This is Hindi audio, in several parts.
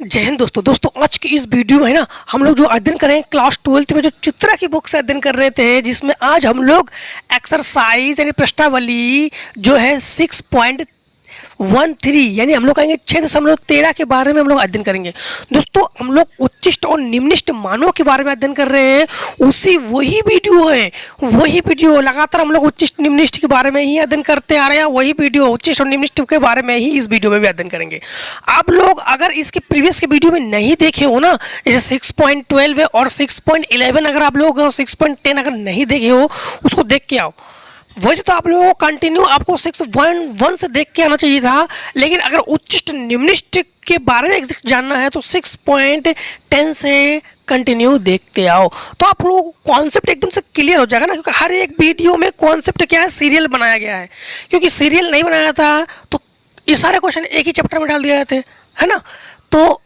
जय हिंद दोस्तों आज की इस वीडियो में है ना हम लोग जो अध्ययन करें क्लास 12th में जो चित्रा की बुक से अध्ययन कर रहे थे, जिसमें आज हम लोग एक्सरसाइज यानी प्रश्नावली जो है 6.13 यानी हम लोग कहेंगे 6.13 के बारे में हम लोग अध्ययन करेंगे। दोस्तों हम लोग उच्चिष्ट और निम्निष्ट मानों के बारे में अध्ययन कर रहे हैं, वही वीडियो लगातार हम लोग उच्चिष्ट निम्निष्ट के बारे में ही अध्ययन करते आ रहे हैं। वही वीडियो उच्चिष्ट और निम्निष्ट के बारे में ही इस वीडियो में भी अध्ययन करेंगे। आप लोग अगर इसके प्रीवियस के वीडियो में नहीं देखे हो ना, जैसे 6.12 है और 6.11 अगर आप लोग 6.10 अगर नहीं देखे हो उसको देख के आओ। वैसे तो आप लोगों को कंटिन्यू आपको 6.1 से देख के आना चाहिए था, लेकिन अगर उच्चिष्ट निम्निष्ट के बारे में जानना है तो 6.10 से कंटिन्यू देखते आओ, तो आप लोगों को कॉन्सेप्ट एकदम से क्लियर हो जाएगा ना। क्योंकि हर एक वीडियो में कॉन्सेप्ट क्या है, सीरियल बनाया गया है। क्योंकि सीरियल नहीं बनाया था तो ये सारे क्वेश्चन एक ही चैप्टर में डाल दिए जाते है ना। तो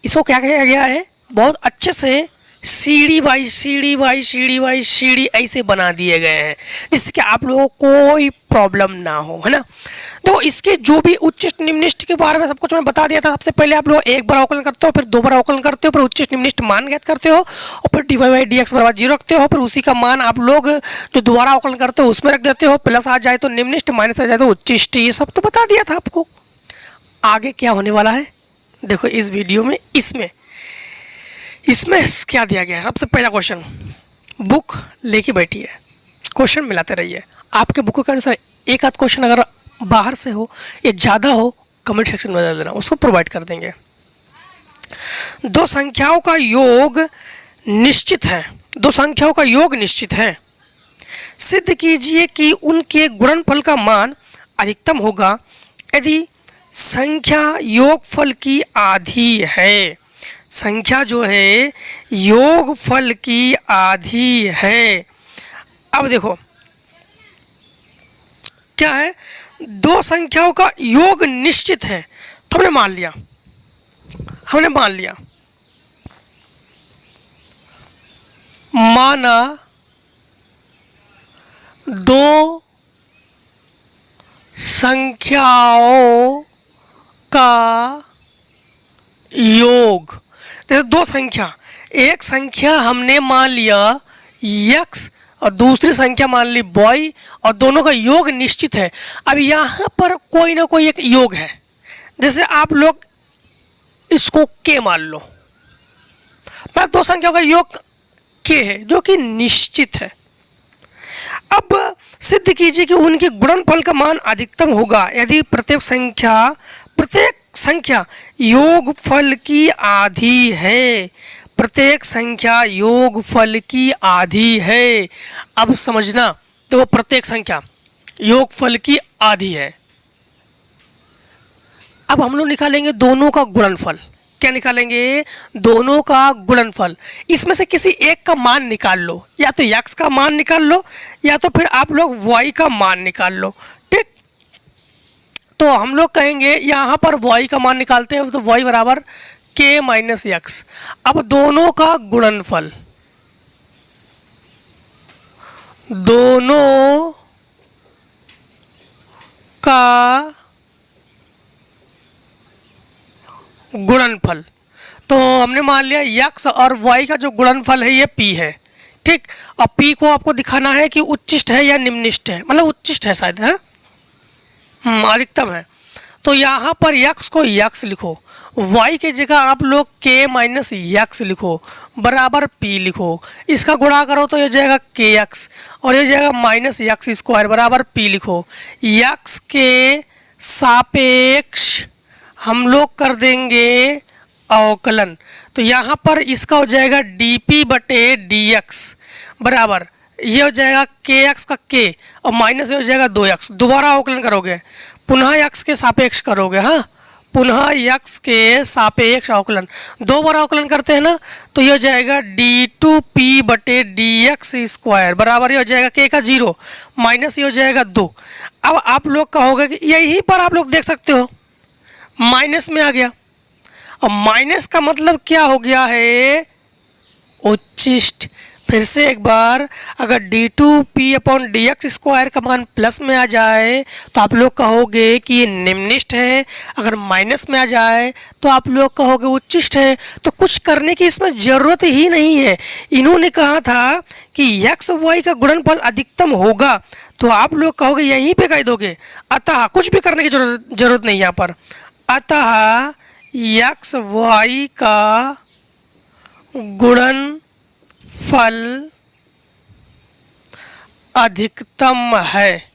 इसको क्या किया गया है, बहुत अच्छे से सीढ़ी बाई सीढ़ी ऐसे बना दिए गए हैं, जिससे कि आप लोगों को कोई प्रॉब्लम ना हो, है ना। तो इसके जो भी उच्चिष्ट निम्निष्ट के बारे में सब कुछ मैं बता दिया था। सबसे पहले आप लोग एक बार अवकलन करते हो, फिर दो बार अवकलन करते हो, फिर उच्चिष्ट निम्निष्ट मान ज्ञात करते हो, और फिर dy बाई dx बराबर 0 रखते हो। फिर उसी का मान आप लोग जो दोबारा अवकलन करते हो उसमें रख देते हो। प्लस आ जाए तो निम्निष्ट, माइनस आ जाए तो उच्चिष्ट, ये सब तो बता दिया था आपको। आगे क्या होने वाला है देखो इस वीडियो में, इसमें क्या दिया गया है। सबसे पहला क्वेश्चन, बुक लेके बैठी है, क्वेश्चन मिलाते रहिए। आपके बुक के अनुसार एक आध क्वेश्चन अगर बाहर से हो या ज़्यादा हो कमेंट सेक्शन में बता देना, उसको प्रोवाइड कर देंगे। दो संख्याओं का योग निश्चित है, सिद्ध कीजिए कि उनके गुणनफल का मान अधिकतम होगा यदि संख्या योगफल की आधी है। संख्या जो है योगफल की आधी है। अब देखो क्या है, दो संख्याओं का योग निश्चित है, तो हमने मान लिया माना दो संख्याओं का योग। जैसे दो संख्या, एक संख्या हमने मान लिया x और दूसरी संख्या मान ली y, और दोनों का योग निश्चित है। अब यहाँ पर कोई ना कोई एक योग है, जैसे आप लोग इसको k मान लो, पर दो संख्याओं का योग k है जो कि निश्चित है। अब सिद्ध कीजिए कि उनके गुणनफल का मान अधिकतम होगा यदि प्रत्येक संख्या योगफल की आधी है। प्रत्येक संख्या योगफल की आधी है। अब समझना, तो वो प्रत्येक संख्या योगफल की आधी है। अब हम लोग निकालेंगे दोनों का गुणनफल। क्या निकालेंगे? दोनों का गुणनफल। इसमें से किसी एक का मान निकाल लो, या तो x का मान निकाल लो या तो फिर आप लोग y का मान निकाल लो। ठीक, तो हम लोग कहेंगे यहाँ पर y का मान निकालते हैं, तो y बराबर k माइनस x। अब दोनों का गुणनफल, दोनों का गुणनफल, तो हमने मान लिया x और y का जो गुणनफल है ये p है। ठीक, अब p को आपको दिखाना है कि उच्चिष्ट है या निम्निष्ट है, मतलब उच्चिष्ट है शायद, है अधिकतम है। तो यहाँ पर x को x लिखो, y के जगह आप लोग k माइनस x लिखो, बराबर p लिखो। इसका गुणा करो तो ये जाएगा kx और ये जाएगा माइनस x स्क्वायर बराबर p लिखो। x के सापेक्ष हम लोग कर देंगे अवकलन, तो यहाँ पर इसका हो जाएगा dp बटे dx बराबर, ये हो जाएगा kx का k और माइनस ये हो जाएगा 2x। दोबारा अवकलन करोगे, पुनः x के सापेक्ष करोगे, हाँ पुनः x के सापेक्ष अवकलन, दो बार अवकलन करते हैं ना, तो ये हो जाएगा d2p बटे dx स्क्वायर बराबर ये हो जाएगा k का 0 माइनस ये हो जाएगा 2। अब आप लोग कहोगे कि यहीं पर आप लोग देख सकते हो माइनस में आ गया, और माइनस का मतलब क्या हो गया है, उच्चिष्ट। फिर से एक बार, अगर d2p/dx² का मान प्लस में आ जाए तो आप लोग कहोगे कि ये निम्निष्ठ है, अगर माइनस में आ जाए तो आप लोग कहोगे उच्चिष्ट है। तो कुछ करने की इसमें ज़रूरत ही नहीं है। इन्होंने कहा था कि x y का गुणनफल अधिकतम होगा, तो आप लोग कहोगे यहीं पे कह दोगे। अतः कुछ भी करने की जरूरत नहीं यहाँ पर। अतः x y का गुणनफल अधिकतम है।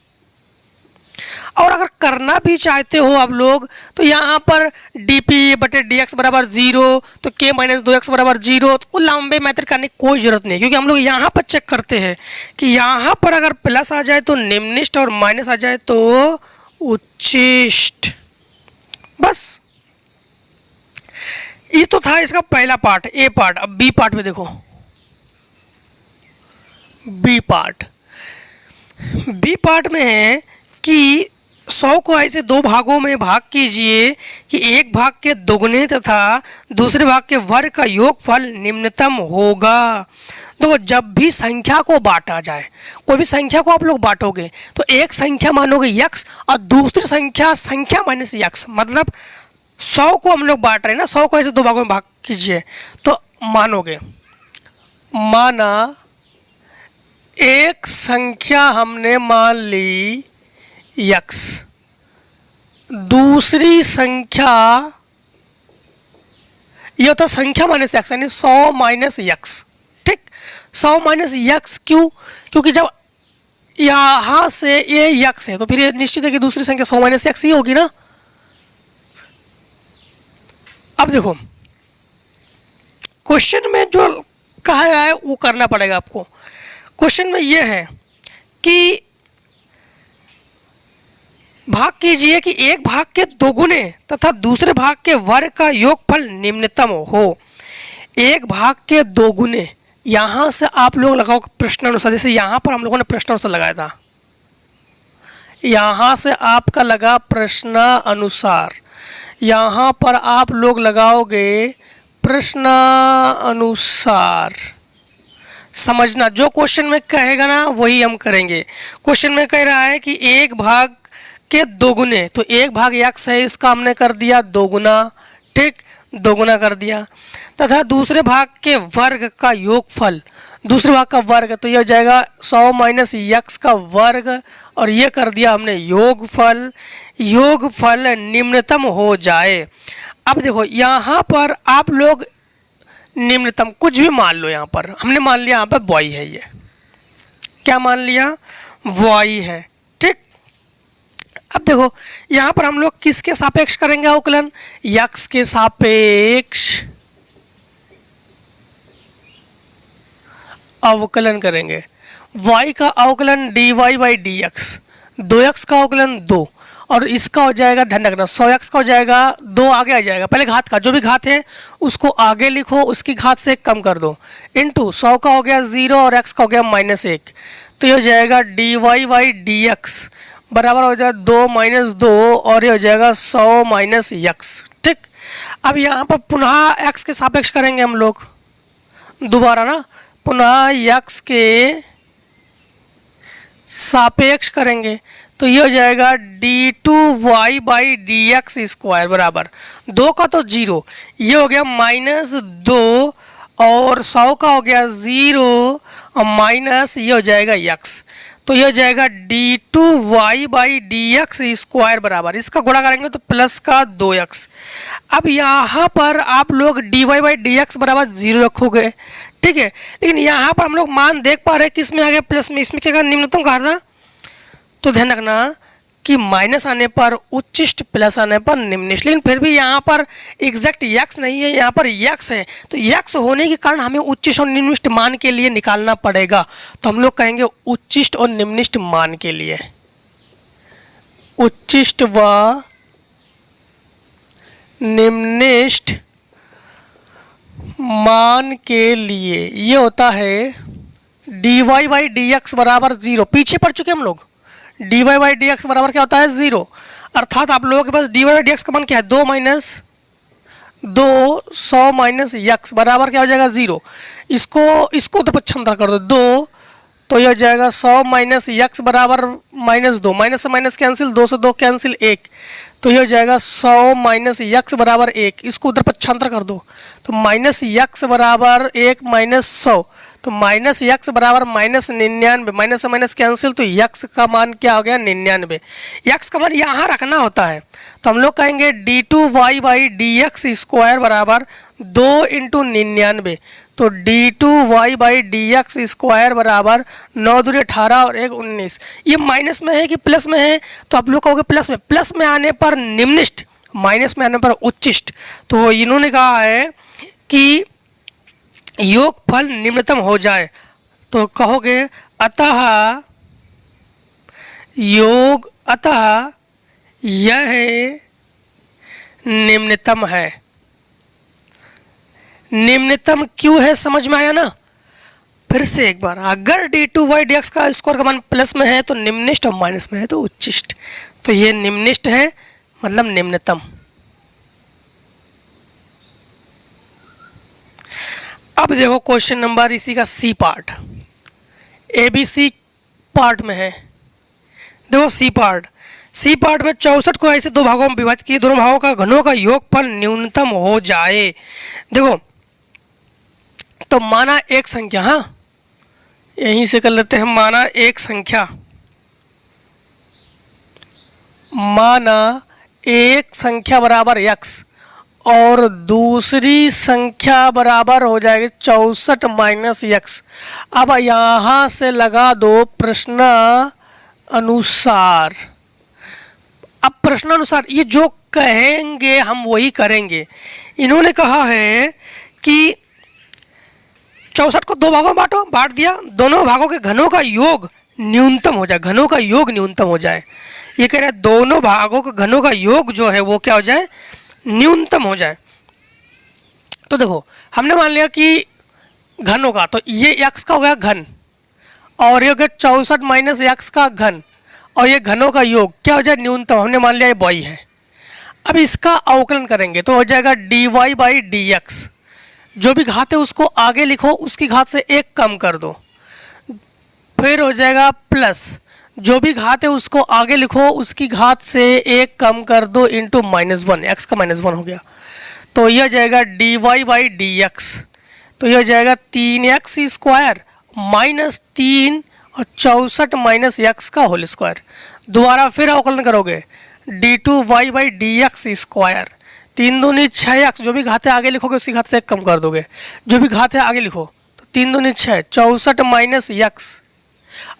और अगर करना भी चाहते हो आप लोग तो यहाँ पर dp/dx बराबर 0, तो k-2x बराबर 0, तो लंबे मेथड करने की कोई ज़रूरत नहीं, क्योंकि हम लोग यहाँ पर चेक करते हैं कि यहाँ पर अगर प्लस आ जाए तो निम्निष्ठ और माइनस आ जाए तो उच्चिष्ट। बस ये तो था इसका पहला पार्ट, ए पार्ट। अब बी पार्ट में देखो। बी पार्ट में है कि 100 को ऐसे दो भागों में भाग कीजिए कि एक भाग के दोगुने तथा दूसरे भाग के वर्ग का योगफल निम्नतम होगा। तो जब भी संख्या को बांटा जाए, कोई भी संख्या को आप लोग बांटोगे तो एक संख्या मानोगे x और दूसरी संख्या माइनस x। मतलब 100 को हम लोग बांट रहे हैं ना, 100 को ऐसे दो भागों में भाग कीजिए तो मानोगे, माना एक संख्या हमने मान ली x, दूसरी संख्या, ये होता संख्या माइनस x यानी 100 माइनस x। ठीक, 100 माइनस x क्यों? क्योंकि जब यहाँ से ये x है तो फिर ये निश्चित है कि दूसरी संख्या 100 माइनस x ही होगी ना। अब देखो क्वेश्चन में जो कहा है वो करना पड़ेगा आपको। क्वेश्चन में ये है कि भाग कीजिए कि एक भाग के दोगुने तथा दूसरे भाग के वर्ग का योगफल निम्नतम हो। एक भाग के दोगुने, यहाँ से आप लोग लगाओ प्रश्नानुसार। जैसे यहाँ पर हम लोगों ने प्रश्नानुसार लगाया था, यहाँ से आपका लगा प्रश्नानुसार, यहाँ पर आप लोग लगाओगे प्रश्नानुसार। समझना, जो क्वेश्चन में कहेगा ना वही हम करेंगे। क्वेश्चन में कह रहा है कि एक भाग के दोगुने, तो एक भाग x है, इसका हमने कर दिया दोगुना। ठीक, दोगुना कर दिया। तथा दूसरे भाग के वर्ग का योगफल, दूसरे भाग का वर्ग, तो यह हो जाएगा 100 माइनस x का वर्ग, और ये कर दिया हमने योगफल। योगफल निम्नतम हो जाए। अब देखो यहाँ पर आप लोग निम्नतम कुछ भी मान लो। यहाँ पर हमने मान लिया यहाँ पर y है, ये क्या मान लिया, y है। ठीक, अब देखो यहाँ पर हम लोग किसके सापेक्ष करेंगे अवकलन, x के सापेक्ष अवकलन करेंगे। y का अवकलन dy/dx, 2x का अवकलन 2, और इसका हो जाएगा, ध्यान रखना 100x का हो जाएगा 2 आगे आ जाएगा, पहले घात का, जो भी घात है उसको आगे लिखो, उसकी घात से कम कर दो, इंटू 100 का हो गया 0 और x का हो गया -1, तो ये हो जाएगा dy/dx बराबर हो जाएगा 2 - 2, और ये हो जाएगा 100 माइनस x। ठीक, अब यहाँ पर पुनः x के सापेक्ष करेंगे हम लोग दोबारा ना, पुनः x के सापेक्ष करेंगे, तो ये हो जाएगा d2y/dx² बराबर 2 का तो 0, ये हो गया -2, और 100 का हो गया 0 और माइनस ये हो जाएगा x, तो ये हो जाएगा d2y/dx² बराबर, इसका गुणा करेंगे तो प्लस का 2x। अब यहाँ पर आप लोग dy/dx बराबर 0 रखोगे। ठीक है, लेकिन यहाँ पर हम लोग मान देख पा रहे हैं कि इसमें आ गया प्लस में, इसमें क्या निम्नतम कहा था, तो ध्यान रखना कि माइनस आने पर उच्चिष्ट, प्लस आने पर निम्निष्ठ। लेकिन फिर भी यहाँ पर एग्जैक्ट x नहीं है, यहाँ पर x है, तो x होने के कारण हमें उच्चिष्ट और निम्निष्ठ मान के लिए निकालना पड़ेगा। तो हम लोग कहेंगे उच्चिष्ट और निम्निष्ठ मान के लिए, उच्चिष्ट व निम्निष्ठ मान के लिए ये होता है dy/dx बराबर 0। पीछे पढ़ चुके हम लोग, dy/dx बराबर क्या होता है 0, अर्थात आप लोगों के पास dy/dx का मान क्या है 2 - 2 100 - x बराबर क्या हो जाएगा 0। इसको तो पक्षांतर कर दो 2, तो यह हो जाएगा 100 माइनस यक्स बराबर -2, माइनस से माइनस कैंसिल, 2 से 2 कैंसिल 1, तो यह हो जाएगा 100 माइनस यक्स बराबर 1, इसको उधर पक्षांतर कर दो तो माइनस यक्स बराबर 1 माइनस 100, तो माइनस यक्स बराबर -99, माइनस से माइनस कैंसिल, तो यक्स का मान क्या हो गया 99। यक्स का मान यहाँ रखना होता है, तो हम लोग कहेंगे d2y/dx² बराबर 2 × 99, तो d2y/dx² बराबर 9 दूनी 18 और 1 19। ये माइनस में है कि प्लस में है, तो आप लोग कहोगे प्लस में आने पर निम्निष्ट, माइनस में आने पर उच्चिष्ट। तो इन्होंने कहा है कि योगफल निम्नतम हो जाए, तो कहोगे अतः यह निम्नतम है। निम्नतम क्यों है समझ में आया ना? फिर से एक बार, अगर d2y/dx का स्क्वायर का मान प्लस में है तो निम्निष्ट और माइनस में है तो उच्चिष्ट, तो ये निम्निष्ट है मतलब निम्नतम। अब देखो क्वेश्चन नंबर इसी का सी पार्ट, ABC पार्ट में है। देखो सी पार्ट में 64 को ऐसे दो भागों में विभाजित किए, दोनों भागों का घनों का योगफल न्यूनतम हो जाए। देखो तो माना एक संख्या, हाँ यहीं से कर लेते हैं, माना एक संख्या बराबर x और दूसरी संख्या बराबर हो जाएगी 64 माइनस x। अब यहाँ से लगा दो प्रश्न अनुसार। अब प्रश्न अनुसार ये जो कहेंगे हम वही करेंगे। इन्होंने कहा है कि 64 को दो भागों में बांट दिया, दोनों भागों के घनों का योग न्यूनतम हो जाए, घनों का योग न्यूनतम हो जाए। ये कह रहे हैं दोनों भागों के घनों का योग जो है वो क्या हो जाए, न्यूनतम हो जाए। तो देखो हमने मान लिया कि घनों का, तो ये x का हो गया घन और ये हो गया 64 माइनस x का घन, और ये घनों का योग क्या हो जाए न्यूनतम, हमने मान लिया ये y है। अब इसका अवकलन करेंगे तो हो जाएगा dy/dx, जो भी घात है उसको आगे लिखो, उसकी घात से एक कम कर दो, फिर हो जाएगा प्लस, जो भी घात है उसको आगे लिखो, उसकी घात से एक कम कर दो, इंटू -1, x का -1 हो गया, तो यह जाएगा dy/dx, तो यह जाएगा 3x² माइनस 3 और 64 माइनस x का होल स्क्वायर। दोबारा फिर अवकलन करोगे d2y/dx², 3 दूनी 6x, जो भी घात है आगे लिखोगे उसकी घात से एक कम कर दोगे, जो भी घात है आगे लिखो, तो 3 दूनी 6, 64 माइनस x,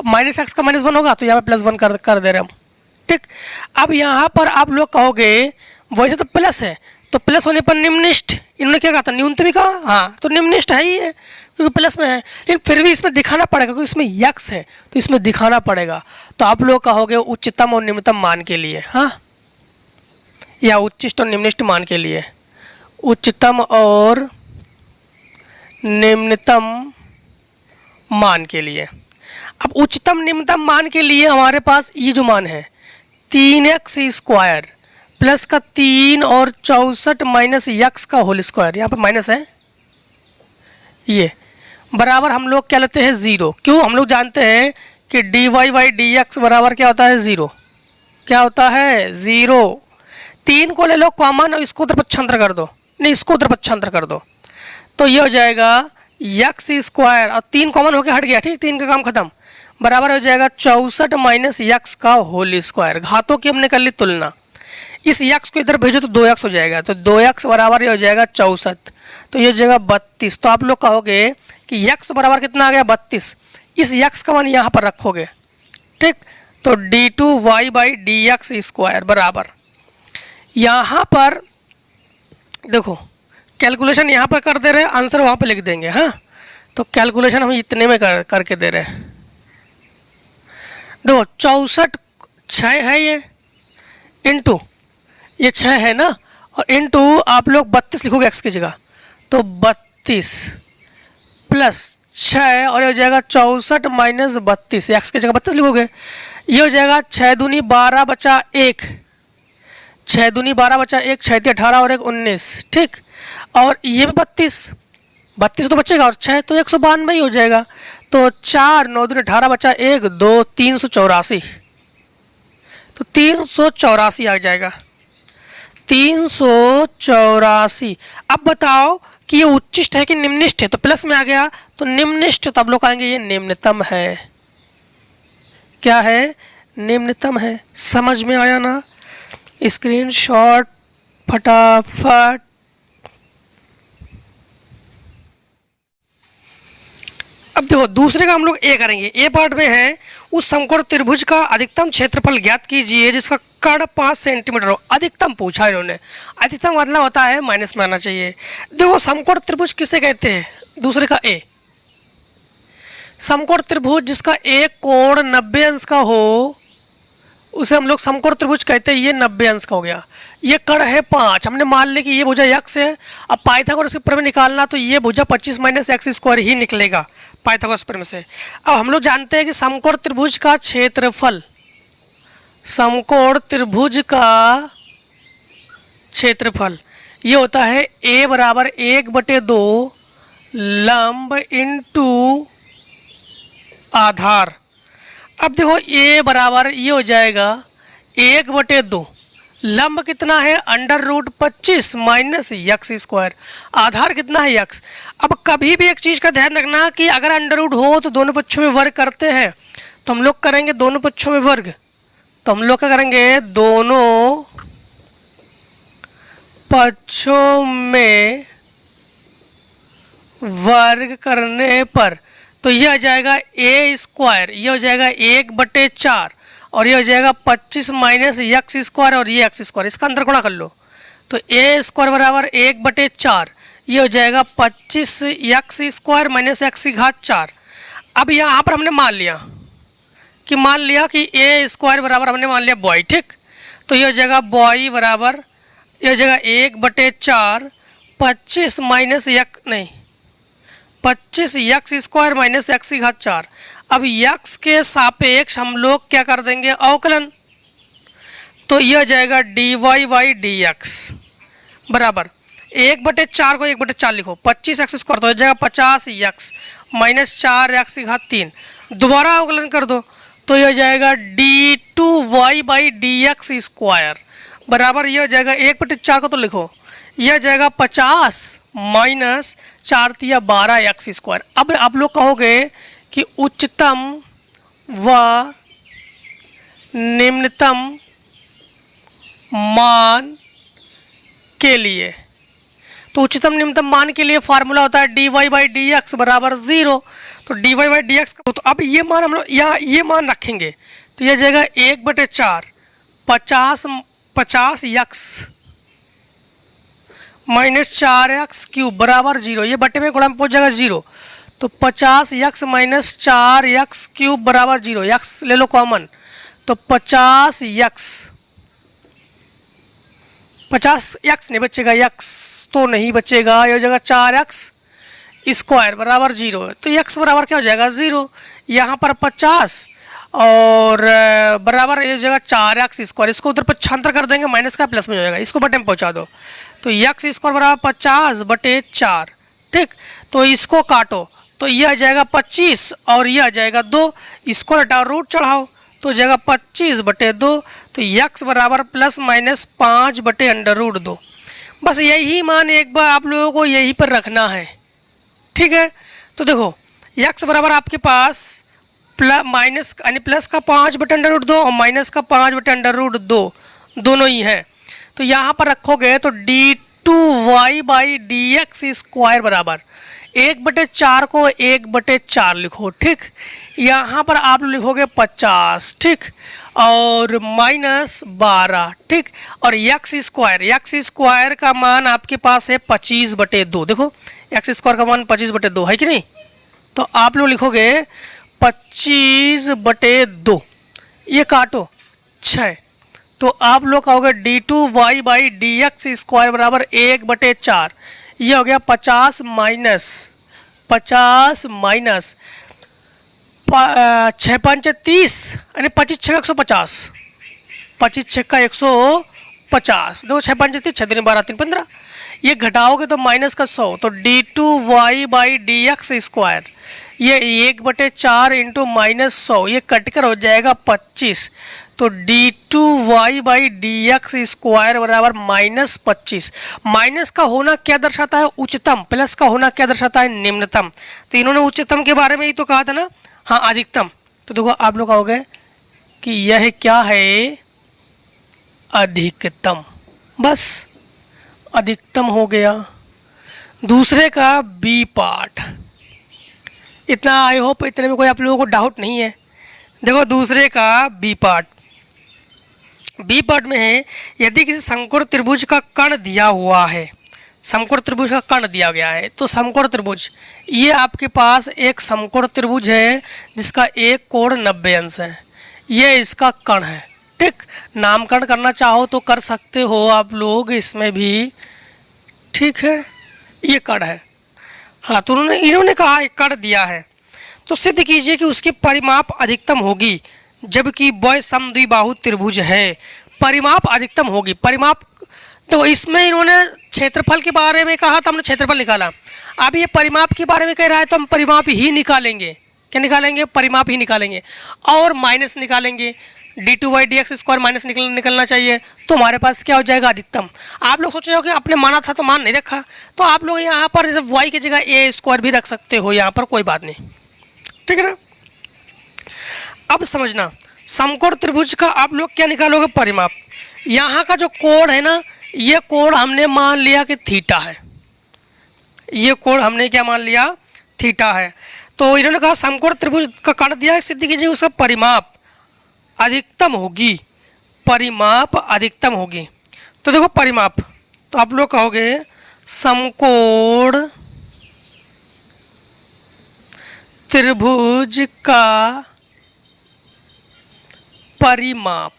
माइनस x का -1 होगा तो यहाँ पे +1 कर दे रहे हम, ठीक। अब यहाँ पर आप लोग कहोगे वैसे तो प्लस है, तो प्लस होने पर निम्निष्ट, इन्होंने क्या कहा था न्यूनतम ही कहा, हाँ तो निम्निष्ट है ही है क्योंकि प्लस में है, लेकिन फिर भी इसमें दिखाना पड़ेगा क्योंकि इसमें x है तो इसमें दिखाना पड़ेगा। तो आप लोग कहोगे उच्चतम और निम्नतम मान के लिए, हाँ या उच्चिष्ट और निम्निष्ट मान के लिए, उच्चतम और निम्नतम मान के लिए। अब उच्चतम निम्नतम मान के लिए हमारे पास ये जो मान है 3x² प्लस का 3 और 64 माइनस x का होल स्क्वायर, यहाँ पर माइनस है, ये बराबर हम लोग क्या लेते हैं 0। क्यों? हम लोग जानते हैं कि dy/dx बराबर क्या होता है 0, क्या होता है 0। 3 को ले लो कॉमन और इसको उधर पक्षांतर कर दो, नहीं इसको उधर पक्षांतर कर दो, तो ये हो जाएगा x² और 3 कॉमन होकर हट गया, ठीक, 3 का काम खत्म, बराबर हो जाएगा 64 माइनस x का होल स्क्वायर। घातों की हमने कर ली तुलना, इस x को इधर भेजो तो 2x हो जाएगा, तो 2x बराबर ये हो जाएगा 64, तो ये हो जाएगा 32। तो आप लोग कहोगे कि x बराबर कितना आ गया 32, इस x का मान यहाँ पर रखोगे, ठीक, तो d2y/dx² बराबर, यहाँ पर देखो कैलकुलेशन यहाँ पर कर दे रहे हैं, आंसर वहाँ पर लिख देंगे, हाँ तो कैलकुलेशन हम इतने में करके दे रहे हैं। देखो 64 6 है ये, इंटू ये 6 है ना, और इंटू आप लोग 32 लिखोगे x की जगह, तो 32 प्लस 6 और ये हो जाएगा 64 माइनस 32, x की जगह 32 लिखोगे, ये हो जाएगा 6 दूनी 12 बचा 1, 6 दूनी 12 बचा 1, 6 × 18 और 1 19, ठीक, और ये भी 32 32 तो बचेगा और 6 तो 192 ही हो जाएगा। तो 4 9 दूनी 18 बचा 1 2 384, तो 384 आ जाएगा 384। अब बताओ कि ये उच्चिष्ट है कि निम्निष्ठ है, तो प्लस में आ गया तो निम्निष्ठ, तो आप लोग कहेंगे ये निम्नतम है। क्या है? निम्नतम है। समझ में आया ना? स्क्रीनशॉट फटाफट। अब देखो दूसरे का हम लोग ए करेंगे। ए पार्ट में है उस समकोण त्रिभुज का अधिकतम क्षेत्रफल ज्ञात कीजिए जिसका कर्ण 5 सेंटीमीटर हो। अधिकतम पूछा इन्होंने, अधिकतम मतलब होता है माइनस में आना चाहिए। देखो समकोण त्रिभुज किसे कहते हैं? दूसरे का ए, समकोण त्रिभुज जिसका एक कोण 90 अंश का हो उसे हम लोग समकोण त्रिभुज कहते हैं। ये 90 अंश का हो गया। ये कर्ण है 5, हमने मान लिया कि ये भुजा x है। अब पाइथागोरस के प्रमेय निकालना तो ये भुजा 25 माइनस एक्स स्क्वायर ही निकलेगा पाइथागोरस प्रमेय से। अब हम लोग जानते हैं कि समकोण त्रिभुज का क्षेत्रफल, समकोण त्रिभुज का क्षेत्रफल ये होता है a बराबर 1/2 लंब इंटू आधार। अब देखो a बराबर ये हो जाएगा 1/2, लंब कितना है √25 माइनस एक्स स्क्वायर, आधार कितना है x। अब कभी भी एक चीज़ का ध्यान रखना कि अगर अंडर रूट हो तो दोनों पक्षों में वर्ग करते हैं, तो हम लोग करेंगे दोनों पक्षों में वर्ग। तो हम लोग क्या करेंगे? दोनों पक्षों में वर्ग करने पर तो यह आ जाएगा a स्क्वायर, यह हो जाएगा 1/4 और ये हो जाएगा 25 माइनस एक्स स्क्वायर और ये एक्स स्क्वायर, इसका अंतर गुणा कर लो तो a स्क्वायर बराबर 1/4, ये हो जाएगा 25 एक्स स्क्वायर माइनस एक्स की घात 4। अब यहाँ पर हमने मान लिया कि a स्क्वायर बराबर हमने मान लिया बॉय, ठीक। तो ये हो जाएगा बॉय बराबर ये हो जाएगा 1/4 25 माइनस एक्स नहीं 25 एक्स स्क्वायर माइनस एक्स की घात 4। अब x के सापेक्ष हम लोग क्या कर देंगे? अवकलन। तो यह हो जाएगा dy/dx बराबर 1/4 को 1/4 लिखो, 25 एक्स स्क्वायर तो हो जाएगा 50 एक्स माइनस 4 एक्स की घात 3। दोबारा अवकलन कर दो तो यह हो जाएगा d2y/dx स्क्वायर बराबर यह हो जाएगा 1/4 को तो लिखो, यह हो जाएगा 50 माइनस 4 × 12 एक्स स्क्वायर। अब आप लोग कहोगे कि उच्चतम व निम्नतम मान के लिए, तो उच्चतम निम्नतम मान के लिए फार्मूला होता है dy/dx बराबर 0। तो dy/dx तो अब ये मान हम लोग यहाँ ये मान रखेंगे तो यह जाएगा 1/4 50 एक्स माइनस 4x क्यूब बराबर 0, ये बटे में गुणा में पहुंच जाएगा 0। तो 50 एक्स माइनस 4x क्यूब बराबर 0, एक्स ले लो कॉमन तो 50 एक्स नहीं बचेगा, एक्स तो नहीं बचेगा, ये हो जाएगा 4x स्क्वायर बराबर 0। तो x बराबर क्या हो जाएगा 0, यहाँ पर 50 और बराबर ये हो जाएगा 4x स्क्वायर, इसको उधर पक्षांतर कर देंगे माइनस का प्लस में हो जाएगा, इसको बटे में पहुँचा दो तो x स्क्वायर बराबर 50/4, ठीक। तो इसको काटो तो यह आ जाएगा 25 और यह आ जाएगा 2, इसको हटाओ रूट चढ़ाओ तो जाएगा 25/2। तो x बराबर प्लस माइनस 5/√2। बस यही मान एक बार आप लोगों को यहीं पर रखना है, ठीक है। तो देखो x बराबर आपके पास माइनस यानी प्लस का 5/√2 और माइनस का 5/√2 दोनों ही है। तो यहाँ पर रखोगे तो d2y/dx स्क्वायर बराबर 1/4 को 1/4 लिखो, ठीक। यहाँ पर आप लिखोगे 50, ठीक, और माइनस 12, ठीक, और एक्स स्क्वायर का मान आपके पास है 25/2। देखो एक्स स्क्वायर का मान 25/2 है कि नहीं, तो आप लोग लिखोगे 25/2, ये काटो 6, तो आप लोग कहोगे d2y/dx स्क्वायर बराबर 1/4, ये हो गया 50 माइनस 6 × 30 यानी 25 × 150, 25 × 150। देखो 6 × 5 = 30, 6 × 2 = 12, 3 × 15, ये घटाओगे तो माइनस का 100, तो d2y/dx², ये 1/4 इंटू -100, ये कटकर हो जाएगा 25, तो d2y/dx² बराबर -25। माइनस का होना क्या दर्शाता है? उच्चतम। प्लस का होना क्या दर्शाता है? निम्नतम। तो इन्होंने उच्चतम के बारे में ही तो कहा था ना, हाँ अधिकतम। तो देखो आप लोग कहोगे कि यह क्या है? अधिकतम। बस अधिकतम हो गया। दूसरे का बी पार्ट, इतना आई होप इतने में कोई आप लोगों को डाउट नहीं है। देखो दूसरे का बी पार्ट, बी पार्ट में है यदि किसी समकोण त्रिभुज का कर्ण दिया हुआ है, समकोण त्रिभुज का कर्ण दिया गया है, तो समकोण त्रिभुज, ये आपके पास एक समकोण त्रिभुज है जिसका एक कोण 90 अंश है, ये इसका कर्ण है। ठीक, नामकरण करना चाहो तो कर सकते हो आप लोग इसमें भी, ठीक है, ये कर्ण है। हाँ, तो इन्होंने कहा एक कर्ण दिया है, तो सिद्ध कीजिए कि उसकी परिमाप अधिकतम होगी, जबकि वह समद्विबाहु त्रिभुज है। परिमाप अधिकतम होगी, परिमाप, तो इसमें इन्होंने क्षेत्रफल के बारे में कहा तो हमने क्षेत्रफल निकाला। अब ये परिमाप के बारे में कह रहा है तो हम परिमाप ही निकालेंगे। क्या निकालेंगे? परिमाप ही निकालेंगे और माइनस निकालेंगे। d2/dx² माइनस निकलना चाहिए, तो हमारे पास क्या हो जाएगा? अधिकतम। आप लोग सोच रहे हो कि आपने माना था तो मान नहीं रखा, तो आप लोग यहाँ पर जैसे y की जगह a² भी रख सकते हो, यहाँ पर कोई बात नहीं, ठीक है ना। अब समझना, समकोण त्रिभुज का आप लोग क्या निकालोगे? परिमाप। यहाँ का जो कोण है ना, ये कोण हमने मान लिया कि थीटा है, ये कोण हमने क्या मान लिया? थीटा है। तो इन्होंने कहा समकोण त्रिभुज का कर्ण दिया है, सिद्ध कीजिए उसका परिमाप अधिकतम होगी, परिमाप अधिकतम होगी। तो देखो परिमाप, तो आप लोग कहोगे समकोण त्रिभुज का परिमाप।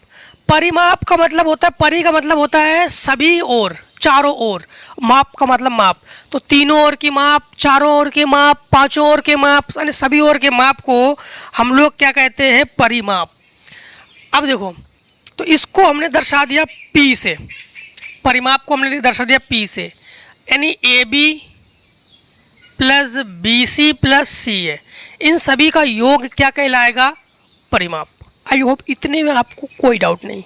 परिमाप का मतलब होता है, परि का मतलब होता है सभी ओर, चारों ओर, माप का मतलब माप, तो तीनों ओर की माप, चारों ओर के माप, पांचों ओर के माप, यानी सभी ओर के माप को हम लोग क्या कहते हैं? परिमाप। अब देखो, तो इसको हमने दर्शा दिया P से, परिमाप को हमने दर्शा दिया P से, यानी AB plus BC plus CA, इन सभी का योग क्या कहलाएगा? परिमाप। आई होप इतने में आपको कोई डाउट नहीं,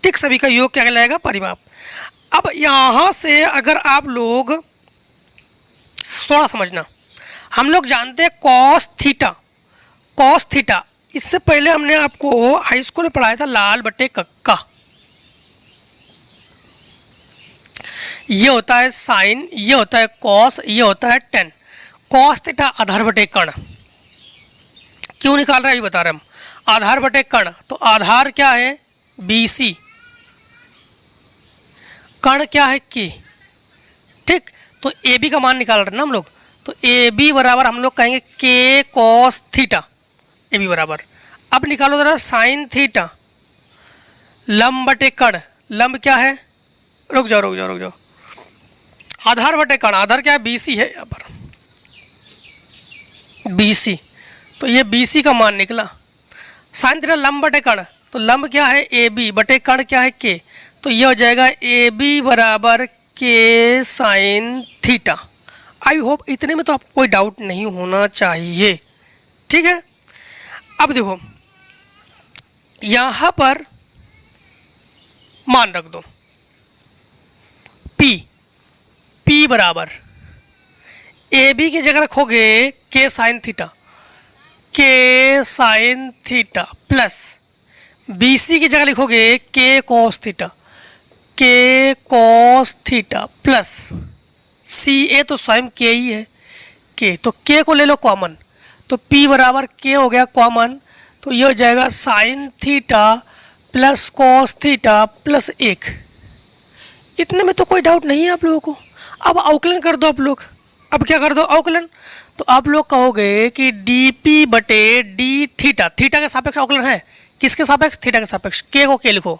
ठीक, सभी का योग क्या कहलाएगा? परिमाप। अब यहाँ से अगर आप लोग थोड़ा समझना, हम लोग जानते हैं कॉस थीटा, कॉस थीटा, इससे पहले हमने आपको हाई स्कूल में पढ़ाया था लाल बटे कक्का। ये होता है साइन, ये होता है कॉस, ये होता है टेन। कॉस थीटा आधार बटे कर्ण, क्यों निकाल रहे हैं ये बता रहे हम। आधार बटे कर्ण, तो आधार क्या है? BC, कर्ण क्या है? K, ठीक। तो AB का मान निकाल रहे हैं ना हम लोग, तो AB बराबर हम लोग कहेंगे K cos थीटा, AB बराबर। अब निकालो जरा साइन थीटा, लंब बटे कर्ण, लंब क्या है? रुक जाओ, आधार बटे कर्ण, आधार क्या है? BC है यहाँ पर, BC, तो ये BC का मान निकला। साइन थीटा लंब बटे कर्ण, तो लंब क्या है? AB बटे कर्ण क्या है? K, तो ये हो जाएगा AB बराबर K sine theta. I hope इतने में तो आपको कोई डाउट नहीं होना चाहिए, ठीक है। अब देखो यहाँ पर मान रख दो P बराबर AB की जगह रखोगे K sine theta, K sine theta plus BC की जगह लिखोगे K cos theta, K cos theta plus CA, तो स्वयं K ही है, K, तो K को ले लो कॉमन, तो P बराबर K हो गया कॉमन, तो ये हो जाएगा sine theta plus cos theta plus 1। इतने में तो कोई डाउट नहीं है आप लोगों को। अब अवकलन कर दो आप लोग, अब क्या कर दो? अवकलन। तो आप लोग कहोगे कि dP बटे d थीटा, थीटा के सापेक्ष अवकलन है, किसके सापेक्ष? थीटा के सापेक्ष। K को K लिखो।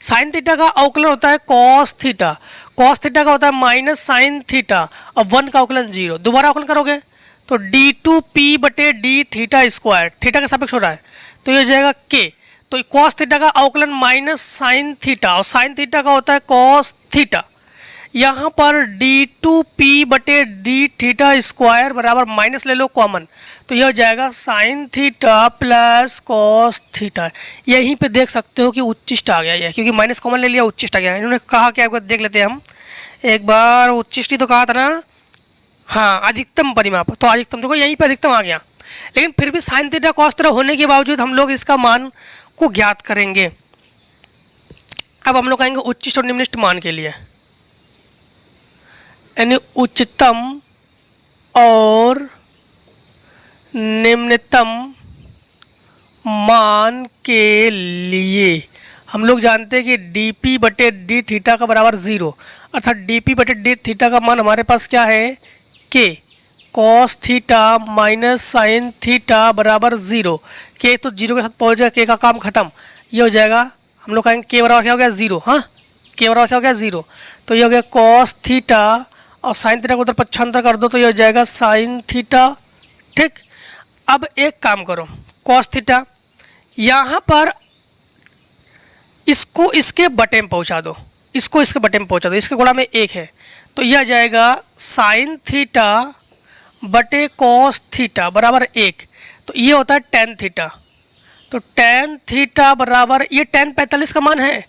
साइन थीटा का अवकलन होता है cos थीटा, cos थीटा का होता है माइनस साइन थीटा, और 1 का अवकलन 0। दोबारा अवकलन करोगे तो d2P बटे d थीटा स्क्वायर, थीटा के सापेक्ष हो रहा है, तो ये हो जाएगा K। तो cos थीटा का अवकलन माइनस साइन थीटा, और साइन थीटा का होता है cos थीटा, यहाँ पर d2p बटे डी थीटा स्क्वायर बराबर माइनस ले लो कॉमन, तो यह हो जाएगा sine theta plus cos theta. यहीं पे देख सकते हो कि उच्चिष्ट आ गया ये, क्योंकि माइनस कॉमन ले लिया, उच्चिष्ट आ गया। इन्होंने कहा क्या, देख लेते हैं हम एक बार। उच्चिष्ट ही तो कहा था ना, हाँ अधिकतम परिमाप, तो अधिकतम देखो यहीं पे अधिकतम आ गया। लेकिन फिर भी साइन थीटा कॉस थीटा होने के बावजूद हम लोग इसका मान को ज्ञात करेंगे। अब हम लोग आएंगे उच्चिष्ट और निम्नलिखित मान के लिए, यानी उच्चतम और निम्नतम मान के लिए हम लोग जानते हैं कि dp बटे डी थीटा का बराबर 0, अर्थात dp बटे डी थीटा का मान हमारे पास क्या है, k cos theta minus sine theta बराबर 0। k तो 0 के साथ पहुंच जाएगा, k का काम खत्म। ये हो जाएगा, हम लोग कहेंगे k बराबर क्या हो गया 0, हाँ k बराबर क्या हो गया 0, तो ये हो गया कॉस थीटा और साइन थीटा को उधर पक्षांतर कर दो तो ये हो जाएगा साइन थीटा। ठीक, अब एक काम करो, कॉस थीटा यहाँ पर इसको इसके बटे में पहुँचा दो, इसको इसके बटे में पहुँचा दो, इसके गुणा में 1 है, तो यह जाएगा साइन थीटा बटे कॉस थीटा बराबर 1, तो ये होता है टेन थीटा। तो टेन थीटा बराबर, ये टेन 45 का मान है,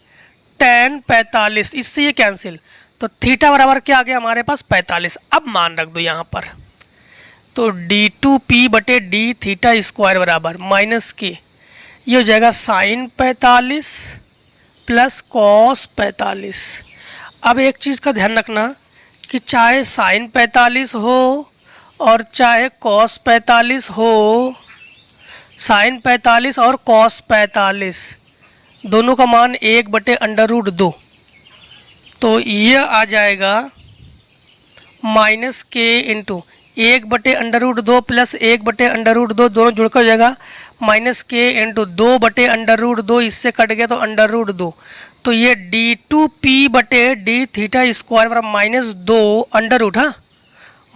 टेन 45, इससे ये कैंसिल, तो थीटा बराबर क्या आ गया हमारे पास 45। अब मान रख दो यहाँ पर, तो d2p बटे डी थीटा स्क्वायर बराबर माइनस के, ये हो जाएगा साइन 45 प्लस कॉस 45। अब एक चीज़ का ध्यान रखना कि चाहे साइन 45 हो और चाहे कॉस 45 हो, साइन 45 और कॉस 45 दोनों का मान 1 बटे अंडर रूट 2, तो ये आ जाएगा माइनस के इंटू 1 बटे अंडर रूट 2 प्लस 1 बटे अंडर रूट 2, दोनों जुड़कर हो जाएगा माइनस के इंटू 2 बटे अंडर रूट 2, इससे कट गया तो अंडर रूट 2, तो ये d2p बटे डी थीटा स्क्वायर बराबर माइनस 2 अंडर रूट, हाँ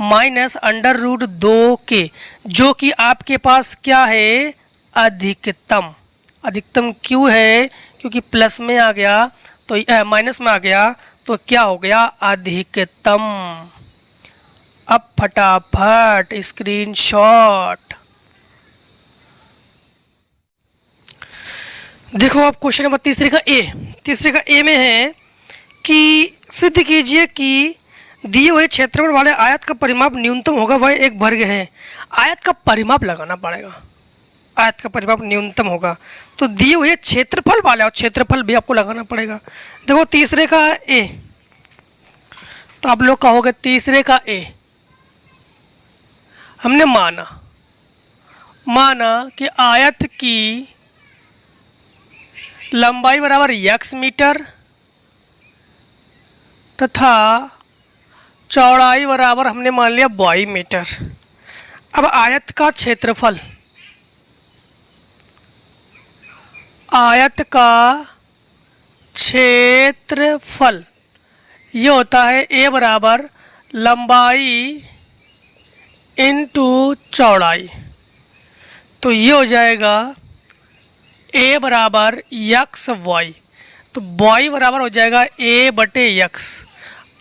माइनस अंडर रूट 2 के, जो कि आपके पास क्या है अधिकतम। अधिकतम क्यों है, क्योंकि प्लस में आ गया तो माइनस में आ गया तो क्या हो गया अधिकतम। अब फटाफट स्क्रीनशॉट देखो। अब क्वेश्चन नंबर तीसरे का ए में है कि सिद्ध कीजिए कि दिए हुए क्षेत्रफल वाले आयत का परिमाप न्यूनतम होगा, वह एक वर्ग है। आयत का परिमाप लगाना पड़ेगा, आयत का परिमाप न्यूनतम होगा, तो दिए हुए क्षेत्रफल वाले और क्षेत्रफल भी आपको लगाना पड़ेगा। देखो तीसरे का ए, तो आप लोग कहोगे तीसरे का ए हमने माना कि आयत की लंबाई बराबर x मीटर तथा चौड़ाई बराबर हमने मान लिया y मीटर। अब आयत का क्षेत्रफल, आयत का क्षेत्रफल ये होता है a बराबर लंबाई इंटू चौड़ाई, तो ये हो जाएगा a बराबर यक्स वाई, तो y बराबर हो जाएगा a बटे यक्स।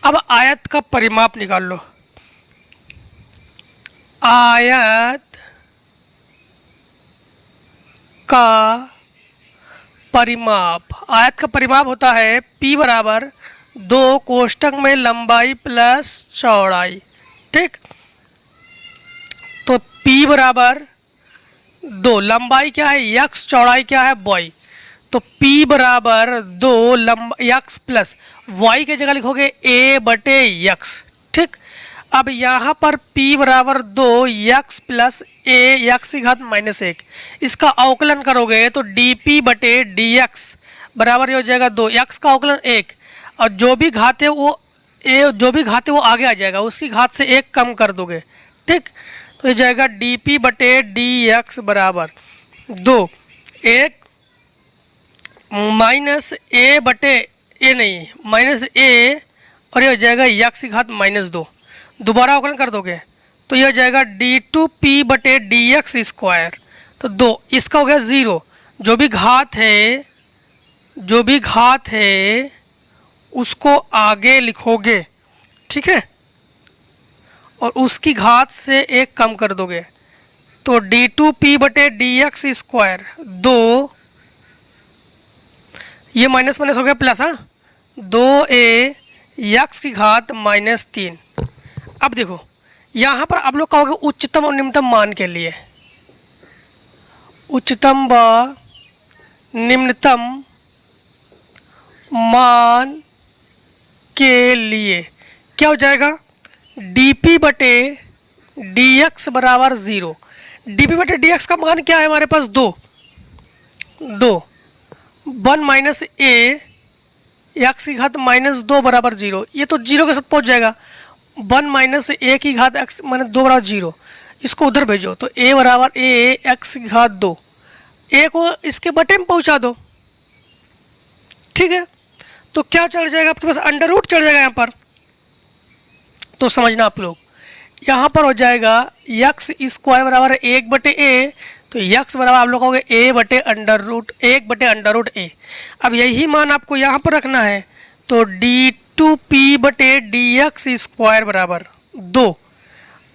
अब आयत का परिमाप निकाल लो, आयत का परिमाप, आयत का परिमाप होता है p बराबर 2 कोष्टक में लंबाई प्लस चौड़ाई। ठीक, तो p बराबर 2, लंबाई क्या है यक्स, चौड़ाई क्या है y, तो p बराबर 2 यक्स प्लस y के जगह लिखोगे a बटे यक्स। ठीक, अब यहाँ पर p बराबर 2 यक्स प्लस a यक्स की घात -1, इसका अवकलन करोगे तो dp बटे dx बराबर हो जाएगा 2, यक्स का अवकलन 1, और जो भी घात है वो आगे आ जाएगा, उसकी घात से 1 कम कर दोगे। ठीक, तो ये जाएगा dp बटे dx बराबर 2, 1 माइनस a बटे a नहीं माइनस a, और ये हो जाएगा यक्स की घात -2, दोबारा अवकलन कर दोगे तो ये हो जाएगा d2p बटे dx स्क्वायर, तो 2, इसका हो गया 0, जो भी घात है उसको आगे लिखोगे ठीक है, और उसकी घात से 1 कम कर दोगे तो d2p बटे dx स्क्वायर 2, ये माइनस माइनस हो गया प्लस, हाँ, 2a x की घात -3। अब देखो यहाँ पर आप लोग कहोगे उच्चतम और निम्नतम मान के लिए, उच्चतम व निम्नतम मान के लिए क्या हो जाएगा, dp बटे dx बराबर 0। dp बटे dx का मान क्या है हमारे पास, 2, 1 माइनस a x की घात -2 बराबर 0। ये तो 0 के साथ पहुंच जाएगा, 1 माइनस a की घात x माइनस 2 बराबर 0। इसको उधर भेजो तो a बराबर a x की घात 2, a को इसके बटे में पहुंचा दो, ठीक है। तो क्या चढ़ जाएगा आपके पास, अंडर रूट चढ़ जाएगा यहाँ पर। तो समझना आप लोग, यहाँ पर हो जाएगा x स्क्वायर बराबर 1 बटे a, तो x बराबर आप लोग कहोगे a बटे अंडर रूट 1 बटे अंडर रूट a। अब यही मान आपको यहाँ पर रखना है, तो d2p बटे dx स्क्वायर बराबर 2।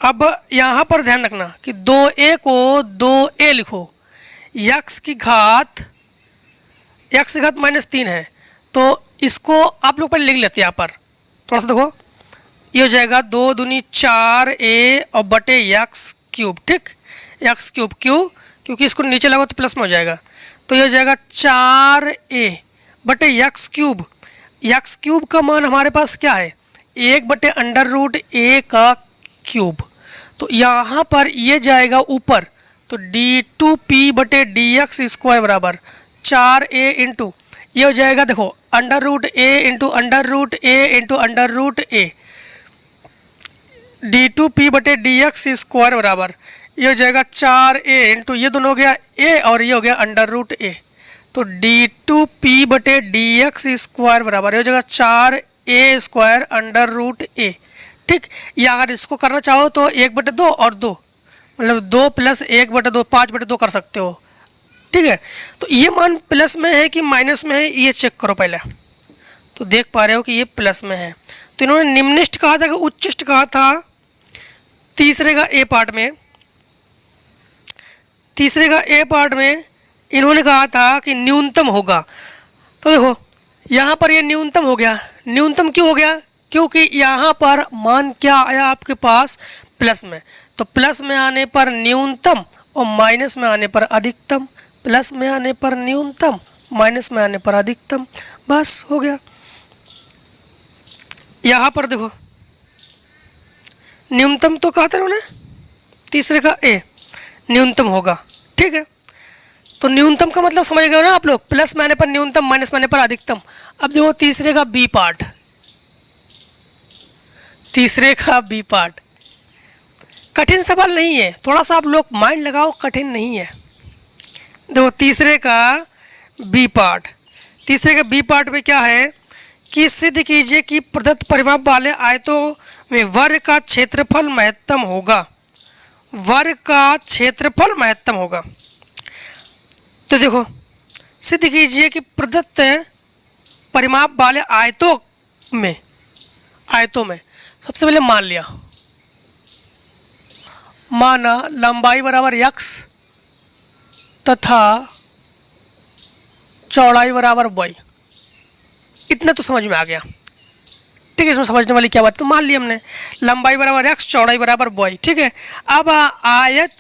अब यहाँ पर ध्यान रखना कि 2a को 2a लिखो, x की घात -3 है, तो इसको आप लोग पहले लिख लेते हैं। यहाँ पर थोड़ा सा देखो, ये हो जाएगा 2 दूनी 4a और बटे x क्यूब, ठीक, x क्यूब, क्योंकि इसको नीचे लगाओ तो प्लस में हो जाएगा, तो ये हो जाएगा 4a बटे x क्यूब का मान हमारे पास क्या है, 1 बटे अंडर रूट a का क्यूब। तो यहाँ पर ये जाएगा ऊपर, तो d2p बटे dx स्क्वायर बराबर 4a इंटू ये हो जाएगा, देखो under root a into under root a into under root a, d2p बटे dx स्क्वायर बराबर ये हो जाएगा 4a इंटू ये दोनों हो गया a और ये हो गया अंडर रूट a, तो d2p बटे dx स्क्वायर बराबर ये हो जाएगा 4a square under root a, ठीक। या अगर इसको करना चाहो तो 1/2 और 2, मतलब 2 + 1/2, 5/2 कर सकते हो, ठीक है। तो ये मान प्लस में है कि माइनस में है, ये चेक करो पहले। तो देख पा रहे हो कि ये प्लस में है। तो इन्होंने निम्निष्ट कहा था कि उच्चिष्ट कहा था, तीसरे का ए पार्ट में इन्होंने कहा था कि न्यूनतम होगा। तो देखो यहाँ पर ये न्यूनतम हो गया। न्यूनतम क्यों हो गया, क्योंकि यहाँ पर मान क्या आया आपके पास, प्लस में। तो प्लस में आने पर न्यूनतम और माइनस में आने पर अधिकतम, प्लस में आने पर न्यूनतम, माइनस में आने पर अधिकतम, बस हो गया। यहाँ पर देखो न्यूनतम तो कहा था उन्होंने, तीसरे का ए न्यूनतम होगा, ठीक है। तो न्यूनतम का मतलब समझ गए ना आप लोग, प्लस में आने पर न्यूनतम, माइनस में आने पर अधिकतम। अब देखो तीसरे का बी पार्ट, कठिन सवाल नहीं है, थोड़ा सा आप लोग माइंड लगाओ, कठिन नहीं है। देखो तीसरे का बी पार्ट में क्या है कि सिद्ध कीजिए कि प्रदत्त परिमाप वाले आयतों में वर्ग का क्षेत्रफल महत्तम होगा। तो देखो सिद्ध कीजिए कि प्रदत्त परिमाप वाले आयतों में सबसे पहले माना लंबाई बराबर x तथा चौड़ाई बराबर y। इतना तो समझ में आ गया, ठीक है। इसमें समझने वाली क्या बात, तो मान लिया हमने लंबाई बराबर x, चौड़ाई बराबर y, ठीक है। अब आयत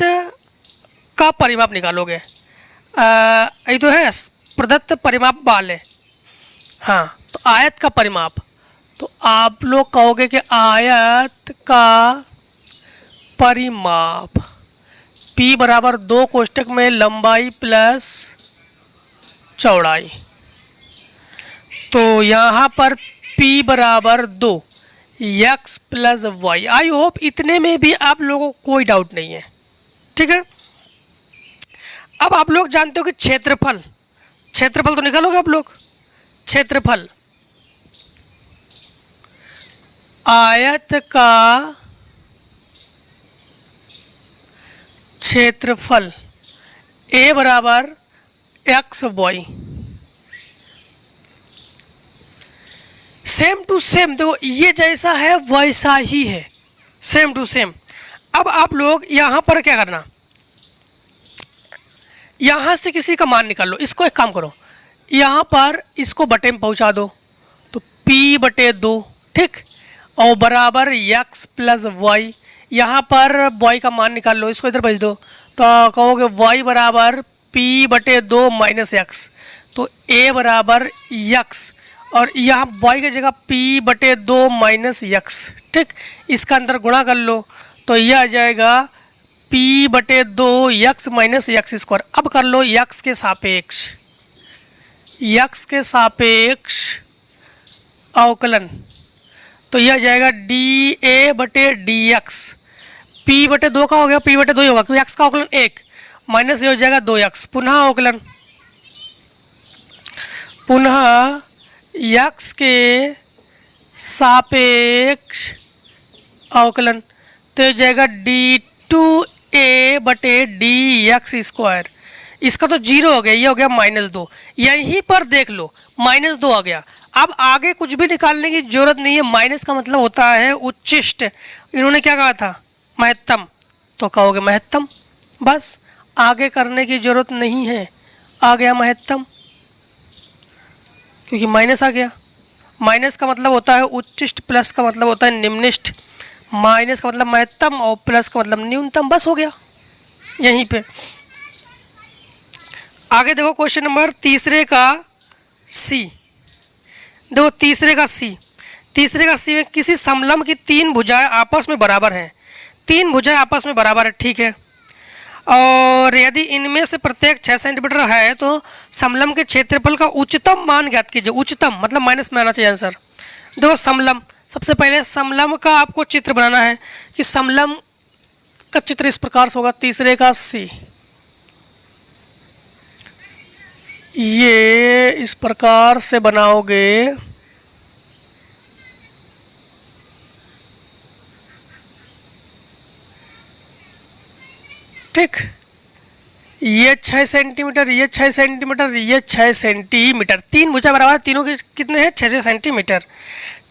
का परिमाप निकालोगे, ये तो है प्रदत्त परिमाप वाले, हाँ। तो आयत का परिमाप, तो आप लोग कहोगे कि आयत का परिमाप P बराबर 2 कोष्टक में लंबाई प्लस चौड़ाई। तो यहाँ पर P बराबर 2 x plus y. I hope इतने में भी आप लोगों को कोई डाउट नहीं है, ठीक है। अब आप लोग जानते हो कि क्षेत्रफल तो निकालोगे आप लोग। क्षेत्रफल आयत का क्षेत्रफल A बराबर x y. Same to same, देखो ये जैसा है वैसा ही है, सेम टू सेम। अब आप लोग यहाँ पर क्या करना, यहाँ से किसी का मान निकाल लो। इसको एक काम करो, यहाँ पर इसको बटे में पहुँचा दो, तो p/2, ठीक, और बराबर x प्लस वाई। यहाँ पर y का मान निकाल लो, इसको इधर भेज दो, तो कहोगे y बराबर p/2 माइनस x, तो a बराबर x, और यहाँ y की जगह p/2 माइनस x, ठीक, इसका अंदर गुणा कर लो, तो यह आ जाएगा p/2 x minus x square. अब कर लो x के सापेक्ष, x के सापेक्ष अवकलन, तो यह जाएगा dA/dx। p/2 का हो गया, p/2 ही होगा क्योंकि x का अवकलन 1 माइनस ये हो जाएगा 2x। पुनः अवकलन, पुनः x के सापेक्ष अवकलन, तो ये जाएगा d2A/dx स्क्वायर। इसका तो 0 हो गया, ये हो गया -2। यहीं पर देख लो -2 आ गया। अब आगे कुछ भी निकालने की जरूरत नहीं है, माइनस का मतलब होता है उच्चिष्ट। इन्होंने क्या कहा था, महत्तम, तो कहोगे महत्तम, बस आगे करने की जरूरत नहीं है, आ गया महत्तम, क्योंकि माइनस आ गया। माइनस का मतलब होता है उच्चिष्ट, प्लस का मतलब होता है निम्निष्ठ। माइनस का मतलब महत्तम और प्लस का मतलब न्यूनतम, बस हो गया यहीं पे। आगे देखो क्वेश्चन नंबर तीसरे का सी, देखो तीसरे का सी में किसी समलंब की 3 भुजाएं आपस में बराबर हैं, 3 भुजाएं आपस में बराबर है, ठीक है, और यदि इनमें से प्रत्येक 6 सेंटीमीटर है तो समलंब के क्षेत्रफल का उच्चतम मान ज्ञात कीजिए। उच्चतम मतलब माइनस में आना चाहिए आंसर। देखो समलंब, सबसे पहले समलंब का आपको चित्र बनाना है कि समलंब का चित्र इस प्रकार से होगा। तीसरे का सी, ये इस प्रकार से बनाओगे, ठीक, ये 6 सेंटीमीटर, ये 6 सेंटीमीटर, ये 6 सेंटीमीटर, 3 भुजा बराबर, तीनों के कितने हैं, 6 सेंटीमीटर,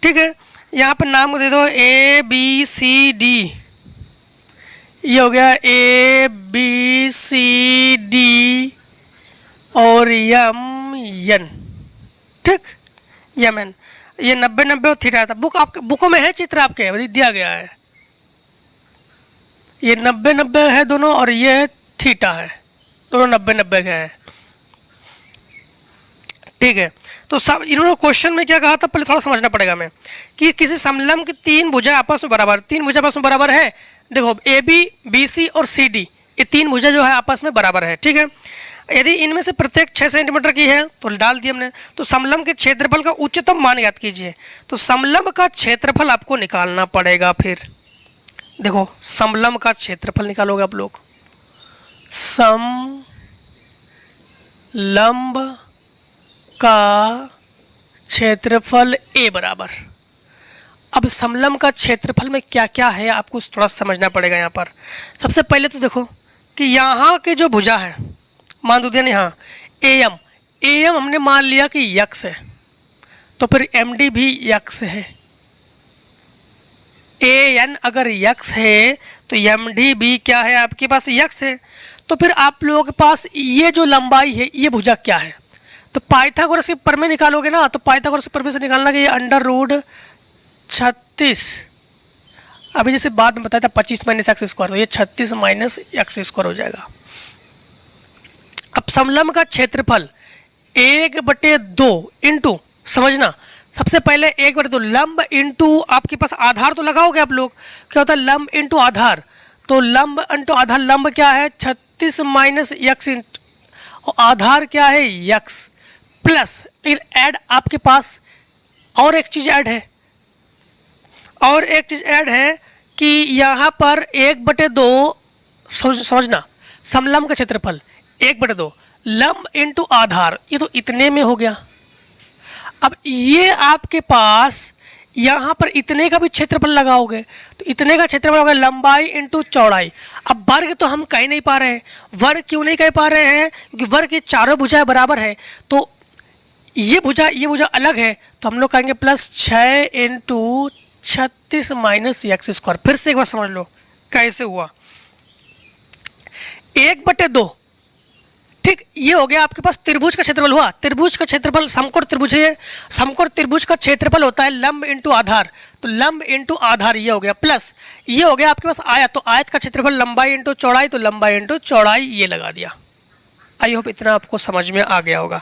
ठीक है। यहाँ पर नाम दे दो ABCD, ये हो गया ABCD और MN, ठीक, MN। ये 90-90 और थीटा था। बुकों में है चित्र आपके दिया गया है, ये 90-90 है दोनों, और ये थीटा है, दोनों 90-90 के हैं, ठीक है। तो सब इन्होंने क्वेश्चन में क्या कहा था, पहले थोड़ा समझना पड़ेगा हमें कि किसी समलंब की 3 भुजाएं आपस में बराबर, 3 भुजा आपस में बराबर है। देखो AB, BC और CD, ये 3 भुजा जो है आपस में बराबर है, ठीक है। यदि इनमें से प्रत्येक 6 सेंटीमीटर की है तो डाल दिया हमने, तो समलंब के क्षेत्रफल का उच्चतम मान ज्ञात कीजिए। तो समलंब का क्षेत्रफल आपको निकालना पड़ेगा। फिर देखो समलंब का क्षेत्रफल निकालोगे आप लोग, समलंब का क्षेत्रफल A बराबर। अब समलंब का क्षेत्रफल में क्या क्या है आपको थोड़ा समझना पड़ेगा। यहाँ पर सबसे पहले तो देखो कि यहाँ के जो भुजा है, मान दो दिया यहाँ AM हमने मान लिया कि x है, तो फिर MD भी x है। AN अगर x है तो MD भी क्या है, आपके पास x है। तो फिर आप लोगों के पास ये जो लंबाई है, ये भुजा क्या है, तो पाइथागोरस के प्रमेय निकालोगे ना, तो पाइथागोरस के प्रमेय से निकालना कि ये √36, अभी जैसे बाद में बताया था 25 माइनस एक्स स्क्वायर, तो ये 36 माइनस एक्स स्क्वायर हो जाएगा। अब समलंब का क्षेत्रफल 1/2 इंटू, समझना सबसे पहले 1/2 लंब इंटू, आपके पास आधार तो लगाओगे आप लोग, क्या होता है लंब इंटू आधार, तो लंब इंटू आधार, लंब क्या है 36 माइनस एक्स, और आधार क्या है एक्स, प्लस फिर ऐड आपके पास और एक चीज़ ऐड है, और एक चीज़ ऐड है कि यहाँ पर 1/2 समझना, समलंब का क्षेत्रफल 1/2 लंब इंटू आधार, ये तो इतने में हो गया। अब ये आपके पास यहाँ पर इतने का भी क्षेत्रफल लगाओगे तो इतने का क्षेत्रफल होगा लंबाई इंटू चौड़ाई। अब वर्ग तो हम कह नहीं पा रहे हैं, वर्ग क्यों नहीं कह पा रहे हैं, क्योंकि वर्ग की चारों भुजाएं बराबर है, तो ये भुजा अलग है, तो हम लोग कहेंगे plus 6 into 36 minus x square. फिर से एक बार समझ लो कैसे हुआ। 1/2, ठीक, ये हो गया आपके पास त्रिभुज का क्षेत्रफल हुआ। त्रिभुज का क्षेत्रफल समकोण त्रिभुज है, समकोण त्रिभुज का क्षेत्रफल होता है लंब इंटू आधार, तो लंब इंटू आधार ये हो गया, प्लस ये हो गया आपके पास आयत, तो आयत का क्षेत्रफल लंबाई इंटू चौड़ाई, तो लंबाई इंटू चौड़ाई ये लगा दिया। आई होप इतना आपको समझ में आ गया होगा।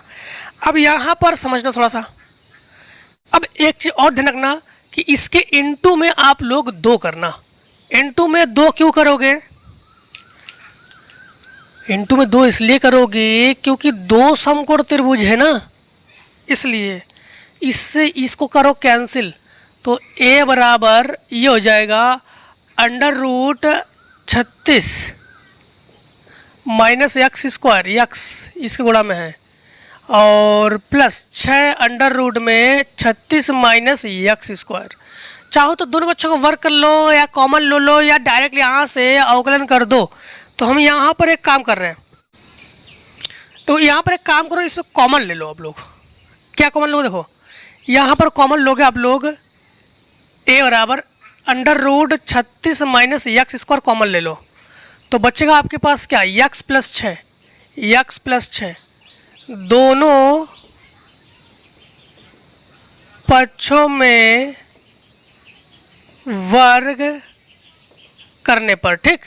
अब यहाँ पर समझना थोड़ा सा, अब एक चीज और ध्यान रखना कि इसके इंटू में आप लोग 2 करना। इंटू में 2 क्यों करोगे? इंटू में 2 इसलिए करोगे क्योंकि 2 समकोण त्रिभुज है ना, इसलिए। इससे इसको करो कैंसिल, तो a बराबर ये हो जाएगा √36 माइनस एक्स स्क्वायर, एक्स इसके गुणा में है, और प्लस 6 अंडर रूट में 36 माइनस एक्स स्क्वायर। चाहो तो दोनों बच्चों को वर्क कर लो या कॉमन लो लो या डायरेक्टली यहाँ से अवकलन कर दो। तो हम यहाँ पर एक काम कर रहे हैं, तो यहाँ पर एक काम करो, इसमें कॉमन ले लो आप लोग। क्या कॉमन लो? देखो यहाँ पर कॉमन लोगे आप लोग, a बराबर √36 माइनस एक्स स्क्वायर कॉमन ले लो, तो बचेगा आपके पास क्या, x प्लस 6, दोनों पक्षों में वर्ग करने पर, ठीक।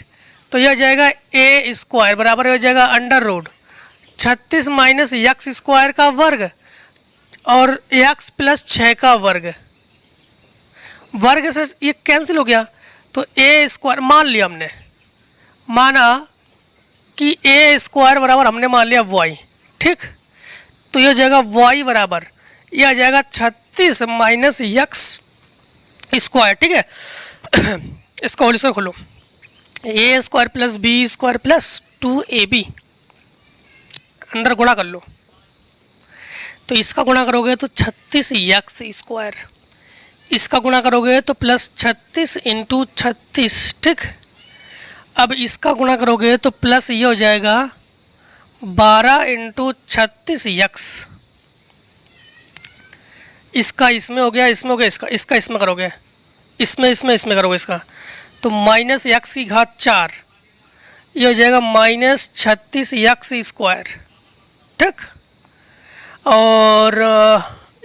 तो यह जाएगा a स्क्वायर बराबर हो जाएगा √36 माइनस एक्स स्क्वायर का वर्ग और x प्लस 6 का वर्ग, वर्ग से ये कैंसिल हो गया, तो a स्क्वायर मान लिया हमने, माना कि a स्क्वायर बराबर हमने मान लिया y, ठीक। तो यह जाएगा y बराबर, यह आ जाएगा 36 माइनस एक्स स्क्वायर, ठीक है। इसका होल स्क्वायर खोलो, a square plus b square plus 2ab, अंदर गुणा कर लो, तो इसका गुणा करोगे तो 36 एक्स स्क्वायर, इसका गुणा करोगे तो प्लस 36 इंटू 36, ठीक। अब इसका गुणा करोगे तो प्लस ये हो जाएगा 12 इंटू 36 एक्स, इसका इसमें हो गया, इसमें हो गया, इसका इसमें करोगे, इसमें करोगे इसका, तो माइनस एक्स की घात 4, ये हो जाएगा माइनस 36 एक्स स्क्वायर, ठीक। और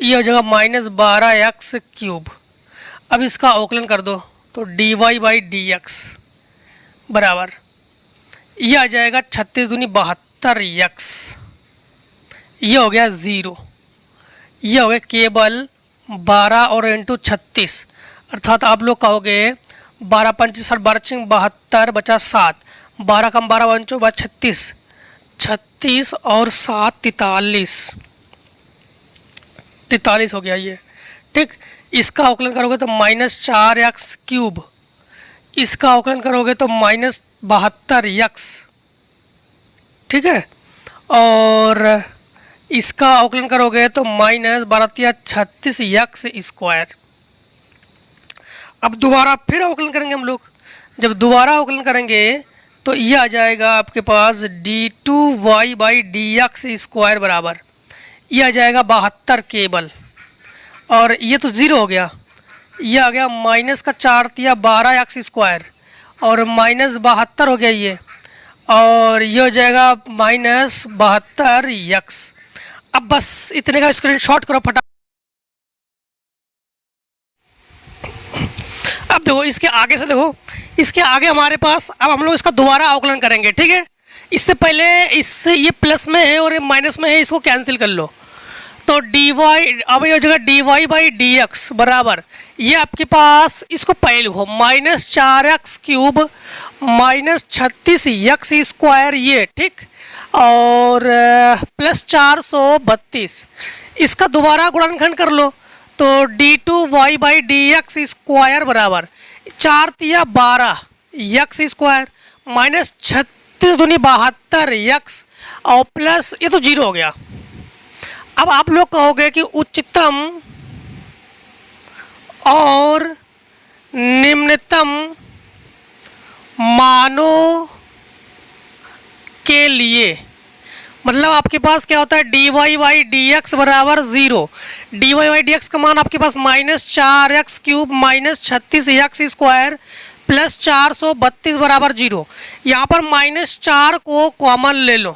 ये हो जाएगा माइनस 12 एक्स क्यूब। अब इसका अवकलन कर दो तो dy/dx बराबर ये आ जाएगा 36 दूनी 72 एक्स, ये हो गया 0, ये हो गया केवल 12 और इंटू 36, अर्थात आप लोग कहोगे 12 पंच 12 72 बचा 7, 12 कम 12 पंचो 36, 36 और 7 43 हो गया ये, ठीक। इसका अवकलन करोगे तो माइनस 4 एक्स क्यूब, इसका अवकलन करोगे तो माइनस 72 एक्स, ठीक है। और इसका अवकलन करोगे तो माइनस 12 36 एक्स स्क्वायर। अब दोबारा फिर अवकलन करेंगे हम लोग, जब दोबारा अवकलन करेंगे तो ये आ जाएगा आपके पास d2y/dx स्क्वायर बराबर ये आ जाएगा 72 केवल, और ये तो 0 हो गया, ये आ गया माइनस का 4 तिया 12 एक्स स्क्वायर और माइनस 72 हो गया ये, और ये हो जाएगा माइनस 72 एक्स। अब बस इतने का स्क्रीनशॉट करो फटा। अब देखो इसके आगे से, देखो इसके आगे हमारे पास, अब हम लोग इसका दोबारा अवकलन करेंगे, ठीक है। इससे पहले इससे ये प्लस में है और ये माइनस में है, इसको कैंसिल कर लो, तो dy, अब ये हो जाएगा dy/dx बराबर ये आपके पास, इसको पहले लिखो minus 4 x cube minus 36 x square ये, ठीक, और प्लस 432, इसका दोबारा गुणनखंड कर लो तो d2y/dx स्क्वायर बराबर 4 तिया 12 एक्स स्क्वायर माइनस 36 दूनी 72 एक्स और प्लस ये तो 0 हो गया। अब आप लोग कहोगे कि उच्चतम और निम्नतम मानों के लिए मतलब आपके पास क्या होता है, d y by d x बराबर 0। D y by d x का मान आपके पास -4x³ माइनस 36x² प्लस 432 बराबर 0। यहाँ पर -4 को कॉमन ले लो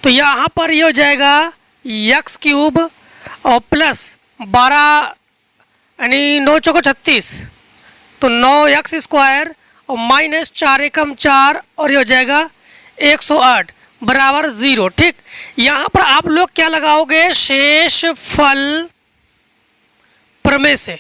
तो यहाँ पर ये हो जाएगा x³ और प्लस 12 यानी 9 चौको 36 तो 9x² और माइनस 4 एकम 4 और ये हो जाएगा 108 बराबर 0। ठीक, यहाँ पर आप लोग क्या लगाओगे, शेषफल प्रमेय से।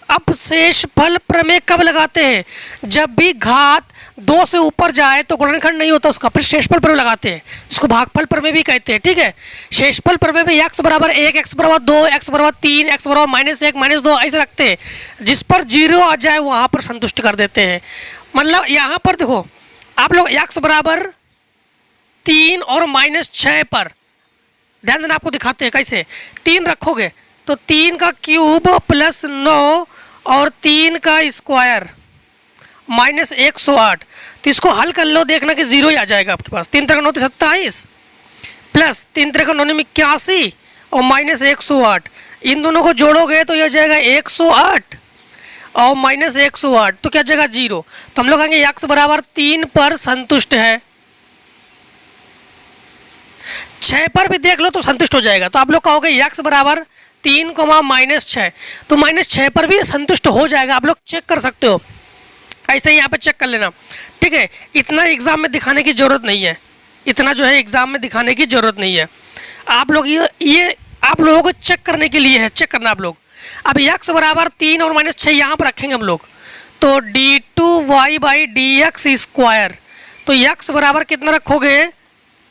अब शेषफल प्रमेय कब लगाते हैं, जब भी घात 2 से ऊपर जाए तो गुणनखंड नहीं होता उसका, फिर शेषफल प्रमेय लगाते हैं, इसको भागफल प्रमेय भी कहते हैं। ठीक है, शेषफल प्रमेय में x बराबर 1, x बराबर 2, x बराबर 3, x बराबर -1 -2 ऐसे रखते हैं, जिस पर 0 आ जाए वहाँ पर संतुष्ट कर देते हैं। मतलब यहाँ पर देखो आप लोग x बराबर 3 और -6 पर ध्यान देना, आपको दिखाते हैं कैसे। 3 रखोगे तो 3 का क्यूब प्लस 9 और 3 का स्क्वायर माइनस 108, तो इसको हल कर लो, देखना कि 0 ही आ जाएगा आपके पास। 3 3 9 27 प्लस 3 3 9 81 और माइनस 108, इन दोनों को जोड़ोगे तो यह जाएगा 108 और माइनस 108, तो क्या जाएगा 0। तो हम लोग कहेंगे x बराबर 3 पर संतुष्ट है। 6 पर भी देख लो तो संतुष्ट हो जाएगा, तो आप लोग कहोगे x बराबर 3, -6, तो -6 पर भी संतुष्ट हो जाएगा। आप लोग चेक कर सकते हो, ऐसे ही यहाँ पे चेक कर लेना। ठीक है, इतना एग्जाम में दिखाने की जरूरत नहीं है, इतना जो है एग्जाम में दिखाने की जरूरत नहीं है। आप लोग ये आप लोगों को चेक करने के लिए है, चेक करना आप लोग। अब x बराबर 3 और -6 यहाँ पर रखेंगे हम लोग, तो d2y बाई dx², तो x बराबर कितना रखोगे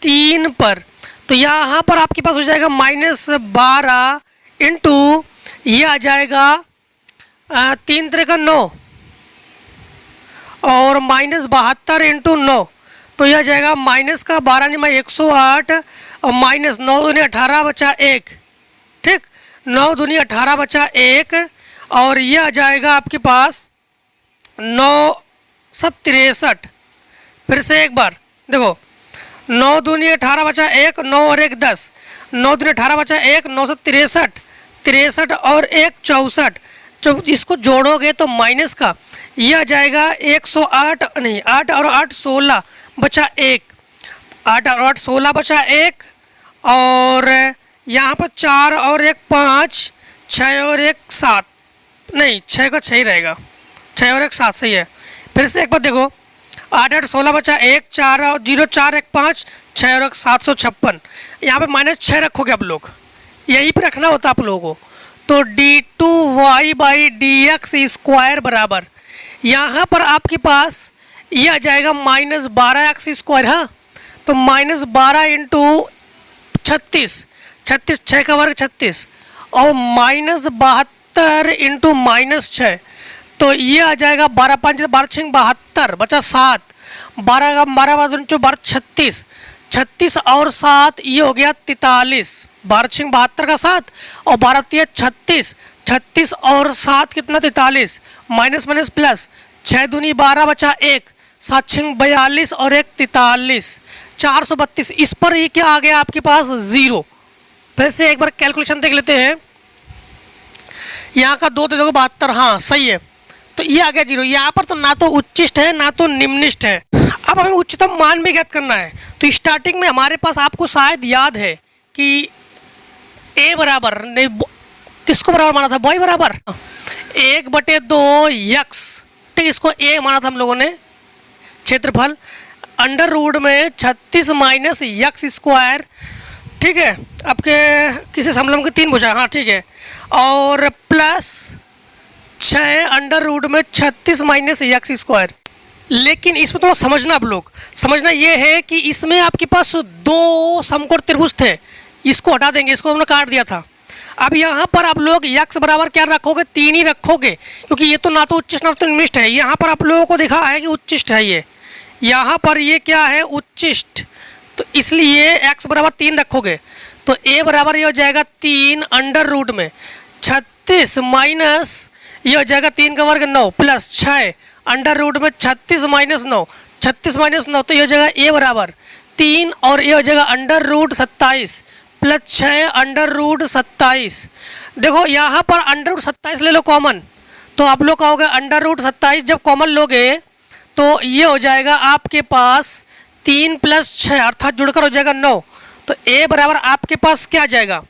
3 पर, तो यहाँ पर आपके पास हो जाएगा -12 इंटू ये आ जाएगा 3 3 9 और -72 इंटू 9, तो यह जाएगा माइनस का 12 में 108 और माइनस 9 दूनी 18 बचा 1। ठीक, 9 दूनी 18 बचा 1 और यह आ जाएगा आपके पास 9 7 63। फिर से एक बार देखो, 9 दूनी 18 बचा 1, 9 और 1 10, 9 दूनी 18 बचा 1, 9 7 63, 63 और 1 64, जो इसको जोड़ोगे तो माइनस का यह आ जाएगा 108 नहीं 8 और 8 16 बचा 1, 8 और 8 16 बचा 1 और यहाँ पर 4 और 1 5, 6 और 1 7, नहीं 6 का 6 ही रहेगा, 6 और 1 7 सही है। फिर से एक बार देखो, 8 8 16 बचा 1, 4 और 0 4 1 5, 6 और 1 756, यहाँ पे -6 रखोगे आप लोग, यहीं पे रखना होता आप लोगों को। तो d2y बाई dx² बराबर, यहाँ पर आपके पास ये आ जाएगा -12x²। हाँ, तो -12 इंटू 36, 36 6 का वर्ग 36 और -72 इंटू -6, तो ये आ जाएगा 12 5 12 6 72 बचा 7, 12 का 12 12 36, 36 और 7 ये हो गया 43, 12 6 72 का 7 और 12 3 36, 36 और 7 कितना 43, माइनस माइनस प्लस 6 दूनी 12 बचा 1, 7 6 42 और 1 43, 432। इस पर ये क्या आ गया आपके पास 0। फिर से एक बार कैलकुलेशन देख लेते हैं, यहाँ का 2 दे दोगे 72, हाँ सही है, तो ये आ गया 0। यहाँ पर तो ना तो उच्चिष्ट है ना तो निम्निष्ठ है। अब हमें उच्चतम मान भी ज्ञात करना है, तो स्टार्टिंग में हमारे पास आपको शायद याद है कि a बराबर नहीं किसको बराबर माना था, y बराबर 1/2 x। ठीक, इसको a माना था हम लोगों ने, क्षेत्रफल अंडर रूट में 36 माइनस x²। ठीक है, आपके किसी समलंब के 3 भुजा, हाँ ठीक है, और प्लस 6 अंडर रूट में 36 माइनस x²। लेकिन इसमें थोड़ा समझना, आप लोग समझना ये है कि इसमें आपके पास 2 समकोण त्रिभुज थे, इसको हटा देंगे, इसको हमने काट दिया था। अब यहाँ पर आप लोग x बराबर क्या रखोगे 3 ही रखोगे, क्योंकि ये तो ना तो उच्चिष्ट ना तो निम्निष्ठ है। यहाँ पर आप लोगों को दिखा है कि उच्चिष्ट है, ये यहाँ पर ये क्या है उच्चिष्ट, तो इसलिए x बराबर 3 रखोगे, तो a बराबर ये हो जाएगा 3 अंडर रूट में 36 माइनस ये हो जाएगा 3 का वर्ग 9 प्लस 6 अंडर रूट में 36 माइनस 9, 36 माइनस 9, तो ये हो जाएगा a बराबर 3 और ये हो जाएगा √27 प्लस 6 √27। देखो यहाँ पर √27 ले लो कॉमन, तो आप लोग कहोगे √27 जब कॉमन लोगे तो ये हो जाएगा आपके पास 3 + 6 अर्थात जुड़कर हो जाएगा 9। तो a बराबर आपके पास क्या आ जाएगा,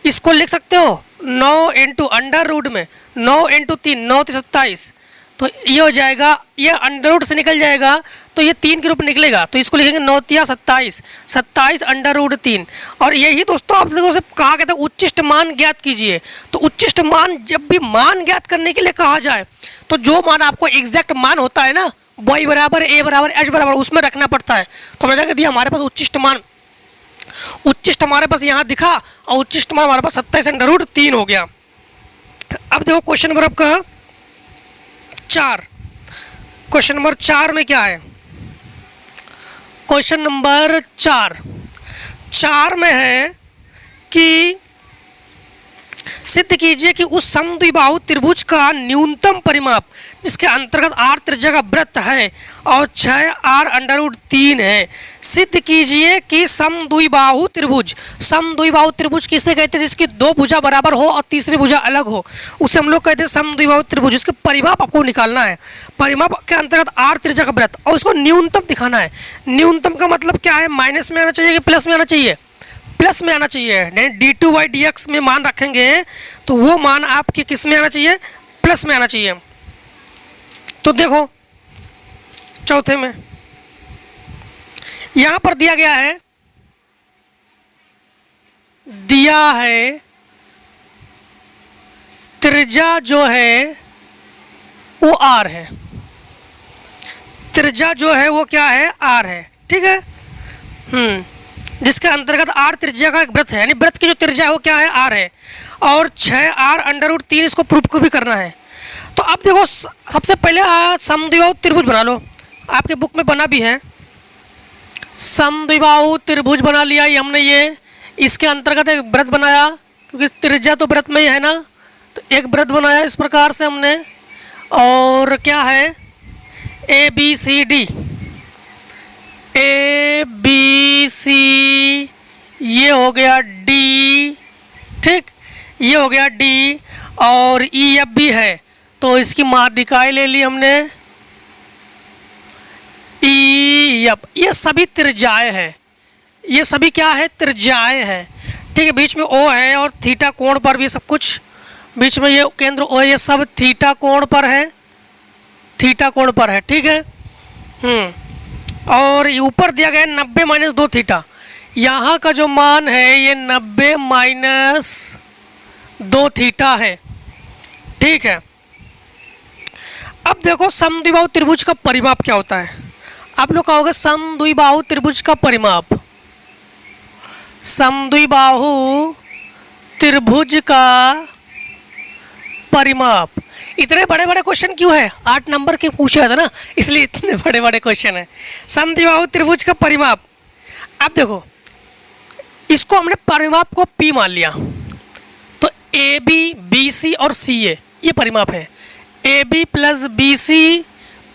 इसको लिख सकते हो 9 इंटू अंडर रूट में 9 इंटू 3 9 × 27। तो ये हो जाएगा, ये अंडर रूट से निकल जाएगा तो ये 3 के रूप में निकलेगा, तो इसको लिखेंगे 9 × 27 27 √3। और यही दोस्तों आप देखो सिर्फ कहा गया था उच्चिष्ट मान ज्ञात कीजिए। तो उच्चिष्ट मान जब भी मान ज्ञात करने के लिए कहा जाए तो जो मान आपको एग्जैक्ट मान होता है ना, y बराबर a बराबर h बराबर उसमें रखना पड़ता है। तो हमने क्या दिया, हमारे पास उच्चिष्ट हमारे पास यहाँ दिखा और उच्चिष्ट मान हमारे पास 27 √3 हो गया। अब देखो क्वेश्चन नंबर आपका 4। क्वेश्चन नंबर 4 में क्या है, क्वेश्चन नंबर 4 में है कि सिद्ध कीजिए कि उस समद्विबाहु त्रिभुज का न्यूनतम परिमाप जिसके अंतर्गत r त्रिज्या का वृत्त है और 6r √3 है। सिद्ध कीजिए कि समद्विबाहु त्रिभुज किसे कहते हैं, जिसकी 2 भुजा बराबर हो और तीसरी भुजा अलग हो, उसे हम लोग कहते हैं समद्विबाहु त्रिभुज। इसके परिमाप आपको निकालना है, परिमाप के अंतर्गत r त्रिज्या का वृत्त और उसको न्यूनतम दिखाना है। न्यूनतम का मतलब क्या है, माइनस में आना चाहिए कि प्लस में आना चाहिए, प्लस में आना चाहिए। d2/dx में मान रखेंगे तो वो मान आपके किस में आना चाहिए, प्लस में आना चाहिए। तो देखो चौथे में यहां पर दिया गया है, त्रिज्या जो है वो r है, त्रिज्या जो है वो क्या है, r है, ठीक है। जिसके अंतर्गत r त्रिज्या का एक वृत्त है, यानी वृत्त की जो त्रिज्या है वो क्या है, r है, और 6r √3 इसको प्रूफ को भी करना है। तो अब देखो सबसे पहले समद्विबाहु त्रिभुज बना लो, आपके बुक में बना भी है। समद्विबाहु त्रिभुज बना लिया ये हमने, ये इसके अंतर्गत एक वृत्त बनाया क्योंकि त्रिज्या तो वृत्त में ही है ना, तो एक वृत्त बनाया इस प्रकार से हमने। और क्या है, ABCD ये हो गया D, ठीक, ये हो गया D और EF भी है, तो इसकी माध्यिकाएं ले ली हमने EF। ये सभी त्रिज्याएं हैं, ये सभी क्या है, त्रिज्याएं हैं, ठीक है। बीच में O है और थीटा कोण पर भी सब कुछ, बीच में ये केंद्र O, ये सब थीटा कोण पर है, थीटा कोण पर है, ठीक है। और ऊपर दिया गया 90 - 2 थीटा, यहाँ का जो मान है ये 90 - 2 थीटा है, ठीक है। अब देखो समद्विबाहु त्रिभुज का परिमाप क्या होता है, आप लोग कहोगे समद्विबाहु त्रिभुज का परिमाप, समद्विबाहु त्रिभुज का परिमाप। इतने बड़े बड़े क्वेश्चन क्यों है, 8 नंबर के पूछा था ना, इसलिए इतने बड़े बड़े क्वेश्चन है। समद्विबाहु त्रिभुज का परिमाप, अब देखो इसको हमने परिमाप को P मान लिया, तो AB BC और CA ये परिमाप है, AB + BC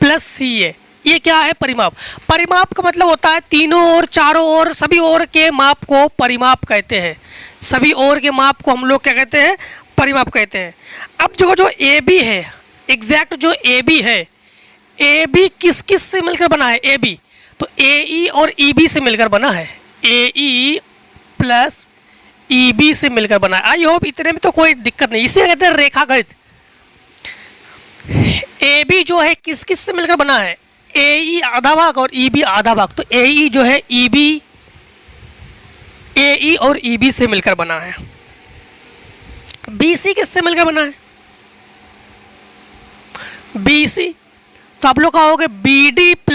+ CA ये क्या है, परिमाप। परिमाप का मतलब होता है तीनों ओर, चारों ओर, सभी ओर के माप को परिमाप कहते हैं, सभी ओर के माप को हम लोग क्या कहते हैं, परिमाप कहते हैं। अब जो AB है, एग्जैक्ट जो AB है, AB किस किस से मिलकर बना है, AB तो AE और EB से मिलकर बना है, AE + EB से मिलकर बना है। आई होप इतने में तो कोई दिक्कत नहीं, इसे कहते हैं रेखागणित। AB जो है किस किस से मिलकर बना है, AE आधा भाग और EB आधा भाग, तो AE जो है AE और EB से मिलकर बना है। BC किससे मिलकर बना है, BC तो आप लोग कहोगे BD +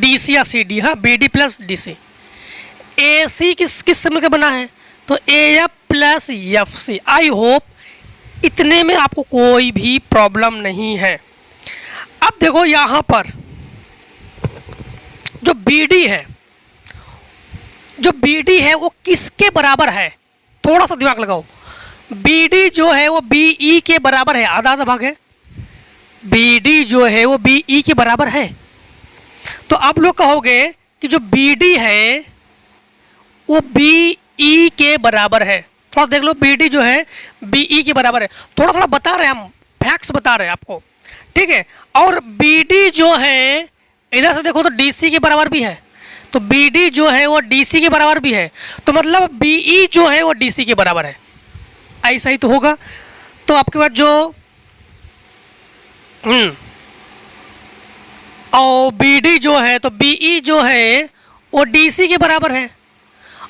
DC या CD, हाँ BD + DC। AC किस से मिलकर बना है, तो AF + FC। आई होप इतने में आपको कोई भी प्रॉब्लम नहीं है। अब देखो यहाँ पर जो BD है वो किसके बराबर है, थोड़ा सा दिमाग लगाओ। BD जो है वो BE के बराबर है, आधा आधा भाग है, BD जो है वो BE के बराबर है। तो आप लोग कहोगे कि जो बी डी है वो बी ई के बराबर है। थोड़ा देख लो, बी डी जो है बी ई के बराबर है। थोड़ा थोड़ा बता रहे हैं हम, फैक्ट्स बता रहे हैं आपको, ठीक है। और बी डी जो है इधर से देखो तो डी सी के बराबर भी है, तो बी डी जो है वो डी सी के बराबर भी है, तो मतलब बी ई जो है वो डी सी के बराबर है। ऐसा ही तो होगा। तो आपके पास जो और बी डी जो है तो बी ई जो है वो डी सी के बराबर है,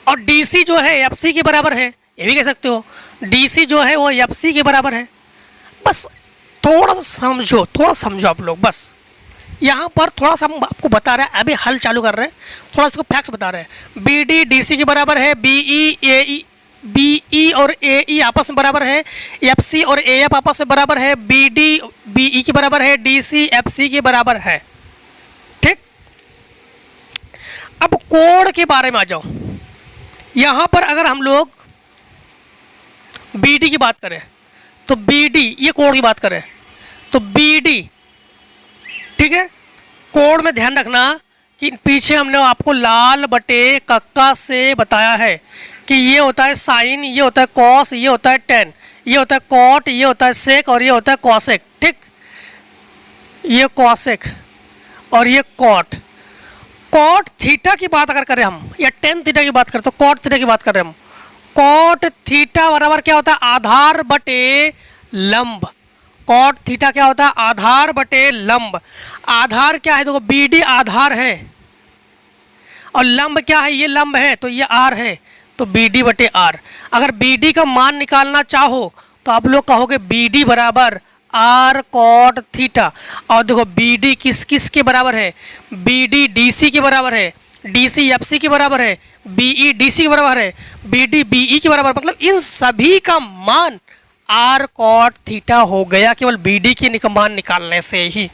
और डी सी जो है एफ सी के बराबर है, ये भी कह सकते हो। डी सी जो है वो एफ सी के बराबर है। बस थोड़ा सा समझो, थोड़ा समझो आप लोग, बस यहाँ पर थोड़ा सा हम आपको बता रहे हैं, अभी हल चालू कर रहे हैं, थोड़ा इसको फैक्ट्स बता रहे हैं। बी डी डी सी के बराबर है, बी ई और ए ई आपस में बराबर है, एफ सी और ए एफ आपस में बराबर है, बी डी बी ई के बराबर है, डी सी एफ सी के बराबर है, ठीक। अब कोण के बारे में आ जाओ। यहाँ पर अगर हम लोग बी डी की बात करें तो बी डी, ये कोण की बात करें तो बी डी, ठीक है। कोण में ध्यान रखना कि पीछे हमने आपको लाल बटे कक्का से बताया है कि ये होता है साइन, ये होता है कॉस, ये होता है टेन, ये होता है कॉट, ये होता है सेक और ये होता है कॉसेक, ठीक। ये कॉसेक और ये कॉट। कॉट थीटा की बात अगर करें हम, या टेन थीटा की बात करें तो कॉट थीटा की बात करें हम, कॉट थीटा बराबर क्या होता है, आधार बटे लंब। कॉट थीटा क्या होता है, आधार बटे लंब। आधार क्या है, देखो बी डी आधार है, और लंब क्या है, ये लंब है, तो ये आर है, तो बी डी बटे आर। अगर बी डी का मान निकालना चाहो तो आप लोग कहोगे बी डी बराबर आर कॉट थीटा। और देखो बी डी किस किस के बराबर है, बी डी डी सी के बराबर है, डी सी एफ सी के बराबर है, बी ई डी सी के बराबर है, बी डी बी ई के बराबर, मतलब इन सभी का मान आर कॉट थीटा हो गया केवल बी डी के मान निकालने से ही,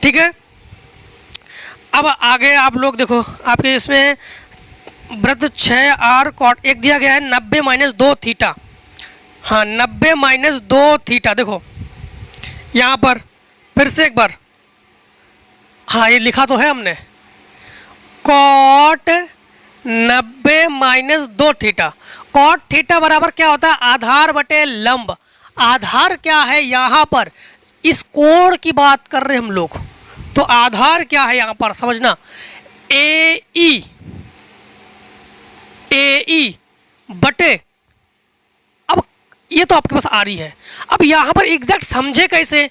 ठीक है। अब आगे आप लोग देखो, आपके इसमें वृत्त 6 आर कॉट एक दिया गया है 90 माइनस 2 थीटा। हाँ 90 माइनस 2 थीटा, देखो यहाँ पर फिर से एक बार, हाँ ये लिखा तो है हमने, cot 90 minus 2 theta. Cot theta बराबर क्या होता है, आधार बटे लंब। आधार क्या है, यहाँ पर इस कोण की बात कर रहे हैं हम लोग, तो आधार क्या है यहाँ पर समझना, ए ई बटे, अब ये तो आपके पास आ रही है। अब यहाँ पर एग्जैक्ट समझे कैसे,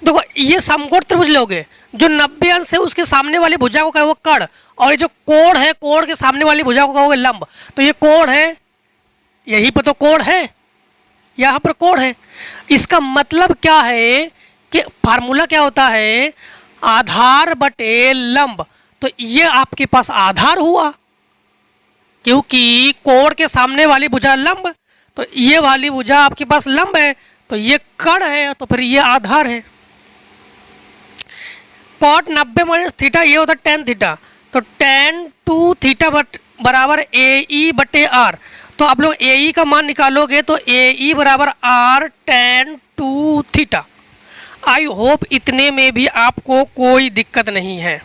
देखो ये समकोण त्रिभुज लोगे, जो 90 अंश है उसके सामने वाली भुजा को कहोगे वो कर्ण, और ये जो कोण है कोण के सामने वाली भुजा को कहोगे लंब। तो ये कोण है, यही पर तो कोण है, यहाँ पर कोण है। इसका मतलब क्या है कि फार्मूला क्या होता है, आधार बटे लंब। तो ये आपके पास आधार हुआ, क्योंकि कोण के सामने वाली भुजा लंब, तो ये वाली भुजा आपके पास लंब है, तो ये कर्ण है, तो फिर ये आधार है। कॉट 90 माइनस थीटा ये होता है टेन थीटा, तो टेन टू थीटा बराबर ए ई बटे आर। तो आप लोग ए ई का मान निकालोगे तो ए ई बराबर R tan two theta. I hope इतने में भी आपको कोई दिक्कत नहीं है।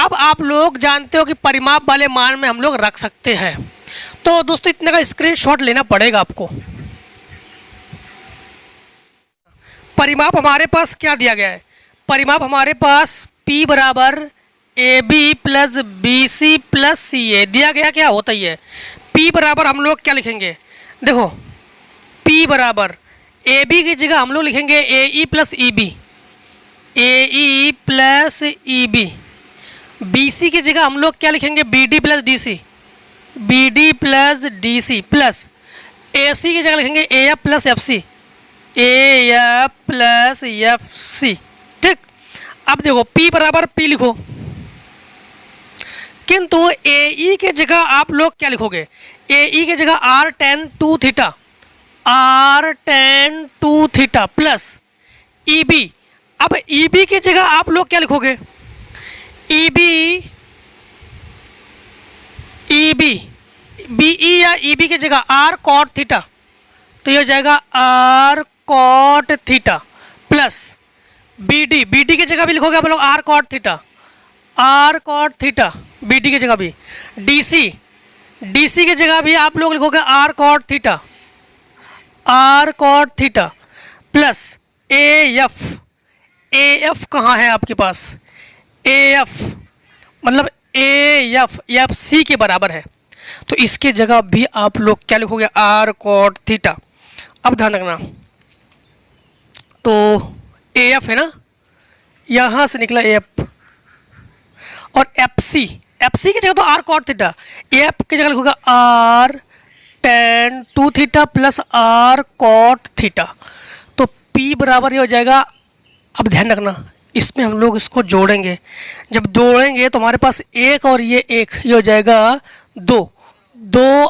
अब आप लोग जानते हो कि परिमाप वाले मान में हम लोग रख सकते हैं, तो दोस्तों इतने का स्क्रीनशॉट लेना पड़ेगा आपको। परिमाप हमारे पास क्या दिया गया है, परिमाप हमारे पास P बराबर A B plus B C plus C A दिया गया, क्या होता ही है। P बराबर हम लोग क्या लिखेंगे, देखो P बराबर ए बी की जगह हम लोग लिखेंगे A E plus E B, A E plus E B. B C की जगह हम लोग क्या लिखेंगे, B D plus D C, B D plus D C plus A C की जगह लिखेंगे A F plus F C, A F plus F C, ठीक। अब देखो P बराबर P लिखो, किंतु ए ई के जगह आप लोग क्या लिखोगे, ए ई के जगह R tan two theta, R tan two theta plus E B. अब ई बी की जगह आप लोग क्या लिखोगे, ई बी बी ई या ई बी की जगह आर कॉट थीटा, तो ये हो जाएगा R cot theta plus B D की जगह भी लिखोगे आप लोग R cot theta, R cot theta, B D की जगह भी, डी सी की जगह भी आप लोग लिखोगे R cot theta, R cot theta plus A F कहाँ है आपके पास, ए एफ मतलब एफ सी के बराबर है, तो इसके जगह भी आप लोग क्या लिखोगे, आर कॉट थीटा। अब ध्यान रखना, तो ए एफ है ना, यहाँ से निकला ए एफ, और एफ सी की जगह तो आर कॉट थीटा, एफ की जगह लिखोगे R tan 2 theta plus R cot theta, तो P बराबर ये हो जाएगा। अब ध्यान रखना, इसमें हम लोग इसको जोड़ेंगे, जब जोड़ेंगे तो हमारे पास एक और ये हो जाएगा 2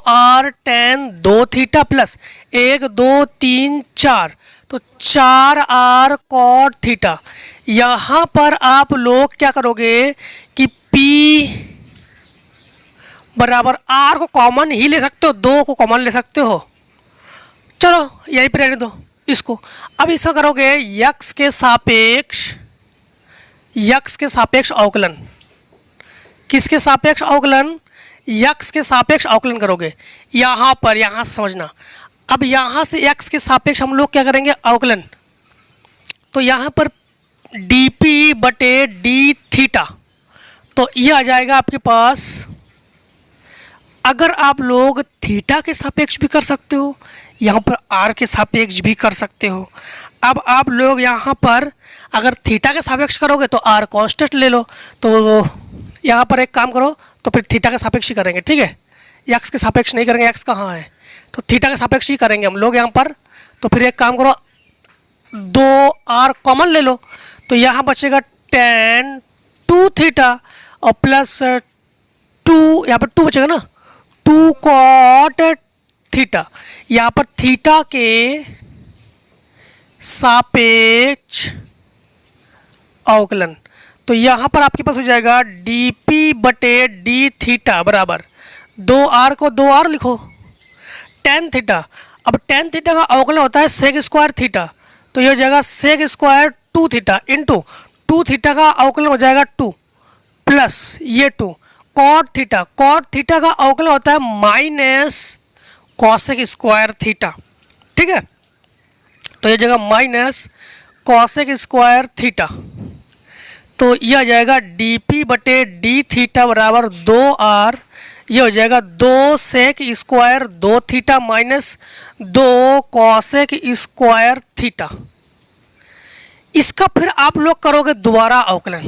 आर tan 2 थीटा प्लस 1 2 3 4, तो 4 आर कॉट थीटा। यहाँ पर आप लोग क्या करोगे कि P बराबर आर को कॉमन ही ले सकते हो, 2 को कॉमन ले सकते हो, चलो यहीं पे रहने दो इसको। अब इसका करोगे यक्स के सापेक्ष अवकलन, किसके सापेक्ष अवकलन, यक्स के सापेक्ष अवकलन करोगे। यहाँ पर, यहाँ से समझना, अब यहाँ से यक्स के सापेक्ष हम लोग क्या करेंगे, अवकलन, तो यहाँ पर dp बटे डी थीटा, तो ये आ जाएगा आपके पास। अगर आप लोग थीटा के सापेक्ष भी कर सकते हो, यहाँ पर आर के सापेक्ष भी कर सकते हो। अब आप लोग यहाँ पर अगर थीटा के सापेक्ष करोगे तो आर कांस्टेंट ले लो, तो यहाँ पर एक काम करो, तो फिर थीटा के सापेक्ष ही करेंगे, ठीक है, एक्स के सापेक्ष नहीं करेंगे, एक्स कहाँ है, तो थीटा के सापेक्ष ही करेंगे हम लोग यहाँ पर। तो फिर एक काम करो, 2 आर कॉमन ले लो, तो यहाँ बचेगा tan 2 थीटा और प्लस 2, यहाँ पर 2 बचेगा ना, 2 कॉट थीटा, यहाँ पर थीटा के सापेक्ष अवकलन, तो यहाँ पर आपके पास हो जाएगा dp बटे डी थीटा बराबर 2r को 2r लिखो tan थीटा। अब tan थीटा का अवकलन होता है सेक स्क्वायर थीटा, तो ये हो जाएगा sec square 2 theta into 2 theta का अवकलन हो जाएगा 2 प्लस ये 2 कॉट थीटा का अवकलन होता है माइनस कॉसेक स्क्वायर थीटा, ठीक है, तो ये जगह माइनस कॉसेक स्क्वायर थीटा, तो ये आ जाएगा dp बटे डी थीटा बराबर 2r, ये हो जाएगा 2 sec square 2 theta minus 2 cosec square theta. इसका फिर आप लोग करोगे दोबारा अवकलन,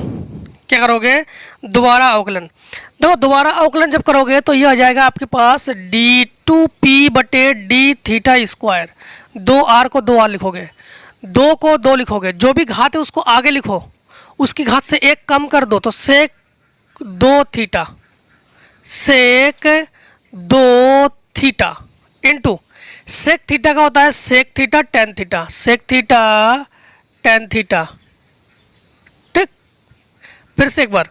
क्या करोगे, दोबारा अवकलन। देखो दोबारा अवकलन जब करोगे तो ये आ जाएगा आपके पास d2p बटे डी थीटा स्क्वायर, 2r को 2r लिखोगे, 2 को 2 लिखोगे, जो भी घात है उसको आगे लिखो, उसकी घात से 1 कम कर दो, तो sec 2 theta, sec 2 theta into sec theta का होता है sec theta tan theta, sec theta tan theta, ठीक। फिर से एक बार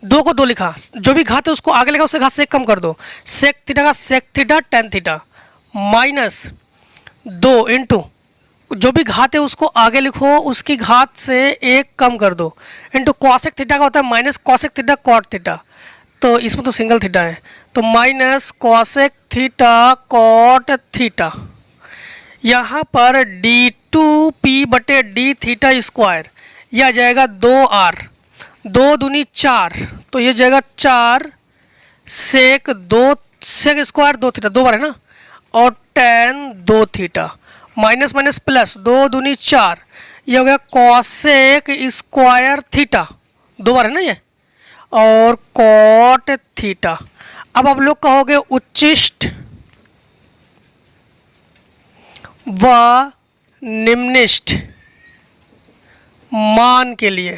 2 को 2 लिखा, जो भी घात है उसको आगे लिखा, उससे घात से 1 कम कर दो, सेक थीटा का sec theta tan theta minus 2 into जो भी घात है उसको आगे लिखो, उसकी घात से 1 कम कर दो, इंटू कॉसेक थीटा का होता है minus cosec theta cot theta, तो इसमें तो सिंगल थीटा है, तो minus cosec theta cot theta. यहाँ पर d2p बटे डी थीटा स्क्वायर, यह आ जाएगा 2r, 2 दूनी 4, तो ये जाएगा 4 सेक 2 सेक स्क्वायर 2 थीटा, 2 बार है ना, और tan 2 theta minus minus plus 2 दूनी 4, ये हो गया कॉसेक स्क्वायर थीटा, 2 बार है ना ये, और कॉट थीटा। अब आप लोग कहोगे उच्चिष्ट व निम्निष्ठ मान के लिए,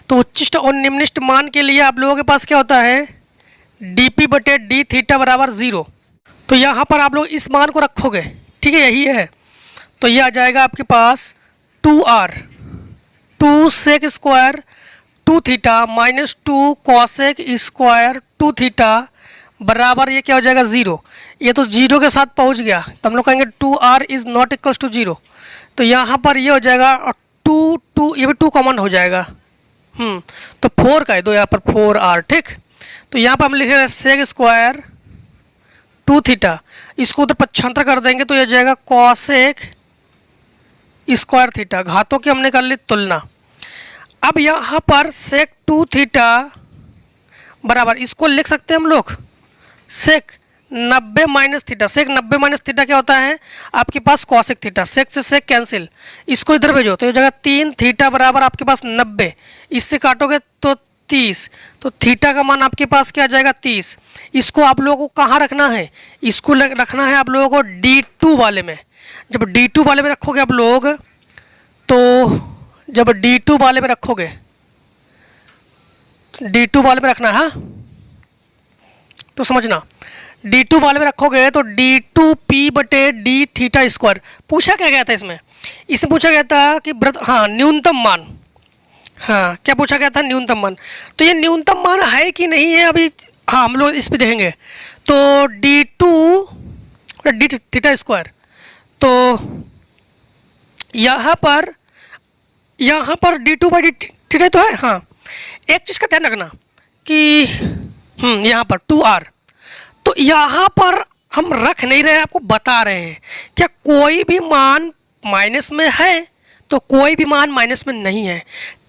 तो उच्चिष्ट और निम्निष्ठ मान के लिए आप लोगों के पास क्या होता है, dp बटे डी थीटा बराबर 0, तो यहाँ पर आप लोग इस मान को रखोगे, ठीक है, यही है, तो ये आ जाएगा आपके पास 2r 2 sec square 2 theta minus 2 cosec square 2 theta बराबर ये क्या हो जाएगा 0, ये तो 0 के साथ पहुँच गया, तो हम लोग कहेंगे 2r is not equals to 0, तो यहाँ पर ये हो जाएगा 2 ये भी 2 कॉमन हो जाएगा, तो 4 का है, दो यहाँ पर 4r, ठीक। तो यहाँ पर हम लिख रहे हैं सेक स्क्वायर 2 थीटा, इसको उधर पक्षांतर कर देंगे तो यह जाएगा कॉसेक स्क्वायर थीटा, घातों की हमने कर ली तुलना। अब यहाँ पर सेक 2 थीटा बराबर, इसको लिख सकते हैं हम लोग सेक 90 माइनस थीटा। सेक 90 माइनस थीटा क्या होता है आपके पास कॉसेक थीटा, सेक से सेक कैंसिल, इसको इधर भेजो तो ये जगह 3 थीटा बराबर आपके पास 90, इससे काटोगे तो 30, तो थीटा का मान आपके पास क्या आ जाएगा 30। इसको आप लोगों को कहाँ रखना है, इसको रखना है आप लोगों को D2 वाले में। जब D2 वाले में रखोगे आप लोग, तो जब D2 वाले में रखोगे, D2 वाले में रखना है, हाँ तो समझना, D2 वाले में रखोगे तो D2P बटे D थीटा स्क्वायर। पूछा क्या गया था इसमें पूछा गया था कि हाँ न्यूनतम मान, हाँ क्या पूछा गया था, न्यूनतम मान। तो ये न्यूनतम मान है कि नहीं है अभी, हाँ हम लोग इस पे देखेंगे। तो D2 D थीटा स्क्वायर, तो यहाँ पर D2 बाई D थीटा तो है। हाँ एक चीज़ का ध्यान रखना कि यहाँ पर 2r, तो यहाँ पर हम रख नहीं रहे, आपको बता रहे हैं क्या कोई भी मान माइनस में है तो कोई भी मान माइनस में नहीं है,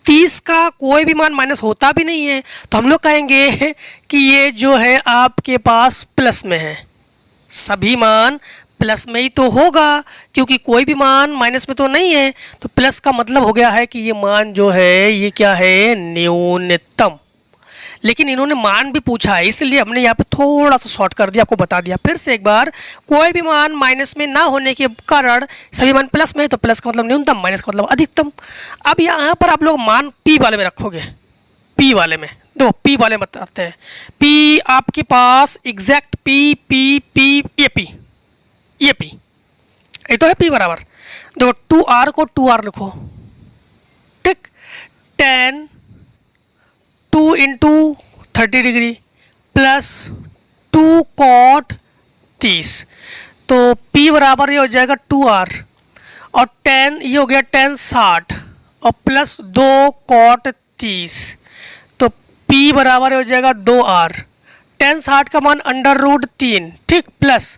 30 का कोई भी मान माइनस होता भी नहीं है, तो हम लोग कहेंगे कि ये जो है आपके पास प्लस में है, सभी मान प्लस में ही तो होगा क्योंकि कोई भी मान माइनस में तो नहीं है। तो प्लस का मतलब हो गया है कि ये मान जो है ये क्या है, न्यूनतम। लेकिन इन्होंने मान भी पूछा है इसलिए हमने यहाँ पे थोड़ा सा शॉर्ट कर दिया, आपको बता दिया फिर से एक बार। कोई भी मान माइनस में ना होने के कारण सभी मान प्लस में है, तो प्लस का मतलब न्यूनतम, माइनस का मतलब अधिकतम। अब यहाँ पर आप लोग मान P वाले में रखोगे, P वाले में दो P वाले में बताते हैं। P आपके पास एग्जैक्ट P ये तो है P बराबर, देखो 2r को 2r लिखो, ठीक, 10 2 इंटू 30 डिग्री प्लस 2 कॉट 30, तो P बराबर ये हो जाएगा 2r और 10 ये हो गया 10 60 और प्लस 2 कॉट 30, तो P बराबर हो जाएगा 2r। 10 60 का मान √3, ठीक, प्लस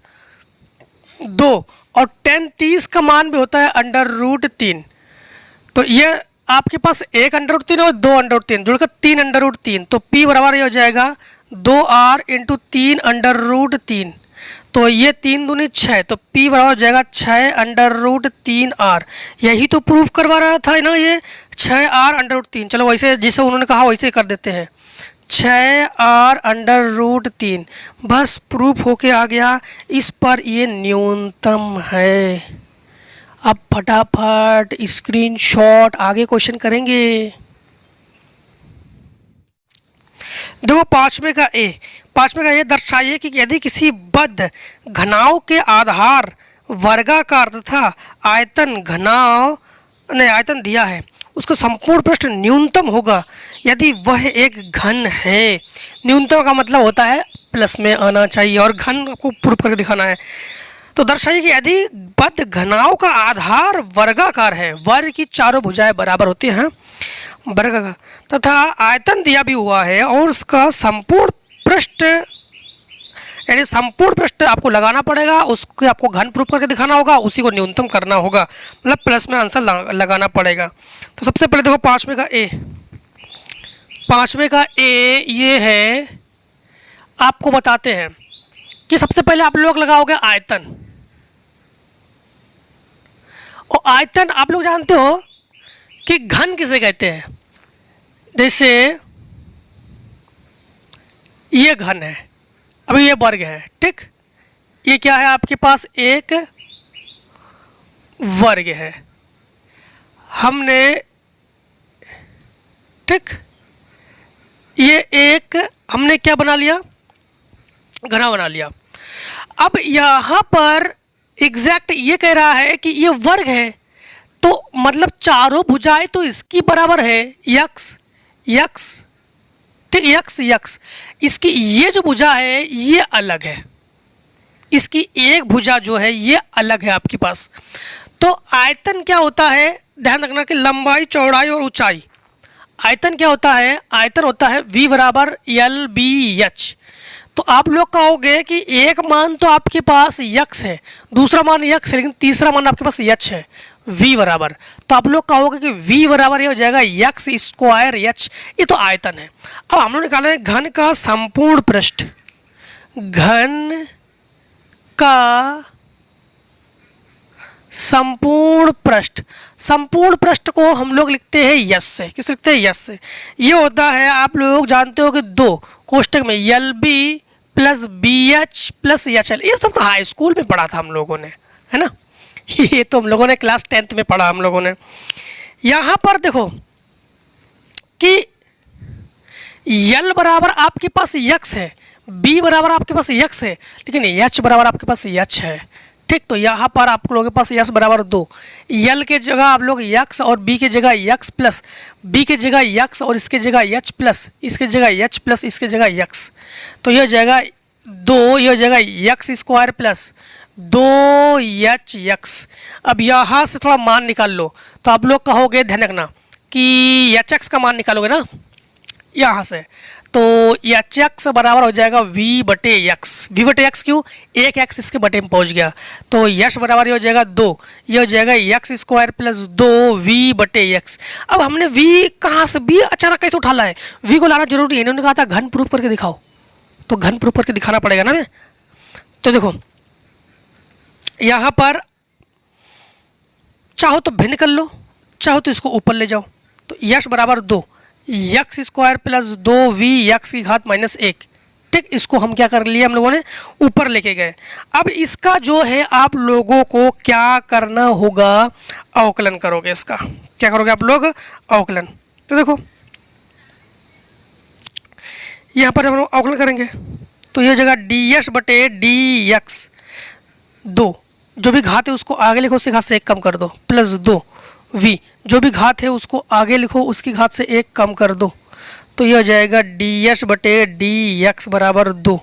2 और 10 30 का मान भी होता है √3, तो ये आपके पास एक √3 और 2 √3 जुड़कर 3 √3, तो P बराबर ये हो जाएगा 2r इंटू 3 √3, तो ये 3 दूनी 6, तो P बराबर हो जाएगा 6 √3r। यही तो प्रूफ करवा रहा था ना ये 6r √3। चलो वैसे जैसे उन्होंने कहा वैसे कर देते हैं, 6r √3, बस प्रूफ होके आ गया। इस पर ये न्यूनतम है। अब फटाफट स्क्रीनशॉट, आगे क्वेश्चन करेंगे। देखो पांचवे का ए दर्शाइए कि यदि किसी बद्ध घनाव के आधार वर्गाकार तथा आयतन आयतन दिया है, उसका संपूर्ण पृष्ठ न्यूनतम होगा यदि वह एक घन है। न्यूनतम का मतलब होता है प्लस में आना चाहिए और घन आपको प्रूफ करके दिखाना है। तो दर्शाइए कि यदि बद्ध घनाव का आधार वर्गाकार है, वर्ग की चारों भुजाएं बराबर होती हैं वर्गाकार, तथा आयतन दिया भी हुआ है और उसका संपूर्ण पृष्ठ, यानी संपूर्ण पृष्ठ आपको लगाना पड़ेगा, उसको आपको घन प्रूफ करके दिखाना होगा, उसी को न्यूनतम करना होगा, मतलब प्लस में आंसर लगाना पड़ेगा। तो सबसे पहले देखो पांचवे का ए ये है, आपको बताते हैं कि सबसे पहले आप लोग लगाओगे आयतन, और आयतन आप लोग जानते हो कि घन किसे कहते हैं। जैसे ये घन है, अभी ये वर्ग है, ठीक, ये क्या है आपके पास एक वर्ग है, हमने, ठीक, ये एक हमने क्या बना लिया, घना बना लिया। अब यहाँ पर एग्जैक्ट ये कह रहा है कि ये वर्ग है, तो मतलब चारों भुजाएं तो इसकी बराबर है, यक्स, ठीक, यक्स, इसकी ये जो भुजा है ये अलग है, इसकी एक भुजा जो है ये अलग है आपके पास। तो आयतन क्या होता है, ध्यान रखना कि लंबाई, चौड़ाई और ऊंचाई, आयतन क्या होता है? आयतन होता है V बराबर एल बी एच। तो आप लोग कहोगे कि एक मान तो आपके पास यक्स है, दूसरा मान यक्स है, लेकिन तीसरा मान आपके पास एच है, V बराबर। तो आप लोग कहोगे कि V बराबर ये हो जाएगा यक्स स्क्वायर एच, ये तो आयतन है। अब हम लोग निकाले हैं घन का संपूर्ण पृष्ठ। घन का संपूर्ण पृष्ठ, संपूर्ण पृष्ठ को हम लोग लिखते हैं यस से। किस लिखते हैं? यस से। ये होता है, आप लोग जानते हो कि दो कोष्टक में L B plus B H plus H L. ये सब तो हाई स्कूल में पढ़ा था हम लोगों ने, है ना। ये तो हम लोगों ने क्लास 10th में पढ़ा हम लोगों ने। यहाँ पर देखो कि एल बराबर आपके पास यक्स है, बी बराबर आपके पास यक्स है, लेकिन एच बराबर आपके पास एच है। ठीक, तो यहाँ पर आप लोगों के पास यक्स बराबर 2, एल के जगह आप लोग यक्स और बी के जगह यक्स प्लस, बी के जगह यक्स और इसके जगह एच प्लस, इसके जगह एच प्लस, इसके जगह यक्स। तो यह जाएगा 2, यह जाएगा x square plus 2 H x. अब यहाँ से थोड़ा मान निकाल लो, तो आप लोग कहोगे, ध्यान रखना कि एच एक्स का मान निकालोगे ना यहाँ से, तो एच एक्स बराबर हो जाएगा वी बटे एक्स। वी बटे एक्स क्यों? एक एक्स इसके बटे में पहुँच गया, तो यश बराबर हो जाएगा 2, ये हो जाएगा एक्स स्क्वायर प्लस 2 वी बटे एक्स। अब हमने वी कहाँ से, वी अचानक कैसे उठा लाए? वी को लाना जरूरी है, इन्होंने कहा था घन प्रूफ करके दिखाओ, तो घन प्रूफ करके दिखाना पड़ेगा ना। मैं तो देखो यहाँ पर चाहो तो भिन्न कर लो, चाहो तो इसको ऊपर ले जाओ। तो यश बराबर 2 x square plus 2 v x की घात माइनस 1। ठीक, इसको हम क्या कर लिए, हम लोगों ने ऊपर लेके गए। अब इसका जो है आप लोगों को क्या करना होगा, अवकलन करोगे। इसका क्या करोगे आप लोग? अवकलन। तो देखो यहाँ पर जब हम अवकलन करेंगे तो यह जगह डी एस बटे डी एक्स 2, जो भी घात है उसको आगे लिखो, उसकी घात से 1 कम कर दो, प्लस 2 वी, जो भी घात है उसको आगे लिखो, उसकी घात से 1 कम कर दो। तो यह जाएगा डी एस बटे डी एक्स बराबर 2।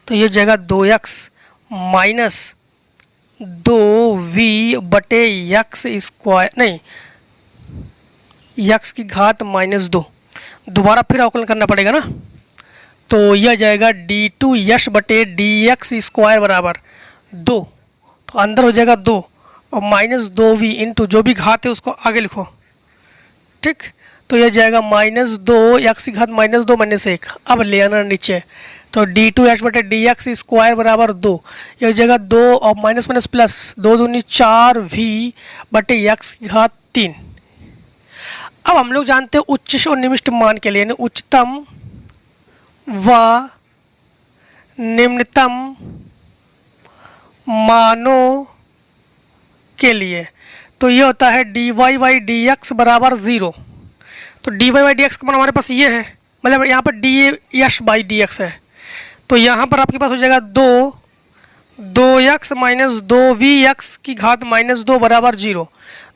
तो यह जाएगा 2x माइनस 2v बटे एक्स स्क्वायर, नहीं एक्स की घात माइनस 2। दोबारा फिर अवकलन करना पड़ेगा ना, तो यह जाएगा d2 यश बटे डी एक्स स्क्वायर बराबर 2। तो अंदर हो जाएगा 2 और माइनस 2v इंटू जो भी घात है उसको आगे लिखो। ठीक, तो यह जाएगा माइनस 2 एक्स की घात माइनस 2 माइनस 1। अब ले आना नीचे, तो d2 एच बटे डी एक्स स्क्वायर बराबर 2, यह जाएगा 2 और माइनस माइनस प्लस 2 दूनी 4v बटे एक्स की घात 3। अब हम लोग जानते हैं उच्च और निम्नतम मान के लिए, उच्चतम व निम्नतम मानों के लिए, तो ये होता है dy बाई डी एक्स बराबर 0। तो dy बाई डी एक्स का मान हमारे पास ये है, मतलब यहाँ पर D S by d x है। तो यहाँ पर आपके पास हो जाएगा 2 एक्स माइनस 2v एक्स की घात माइनस 2 बराबर 0।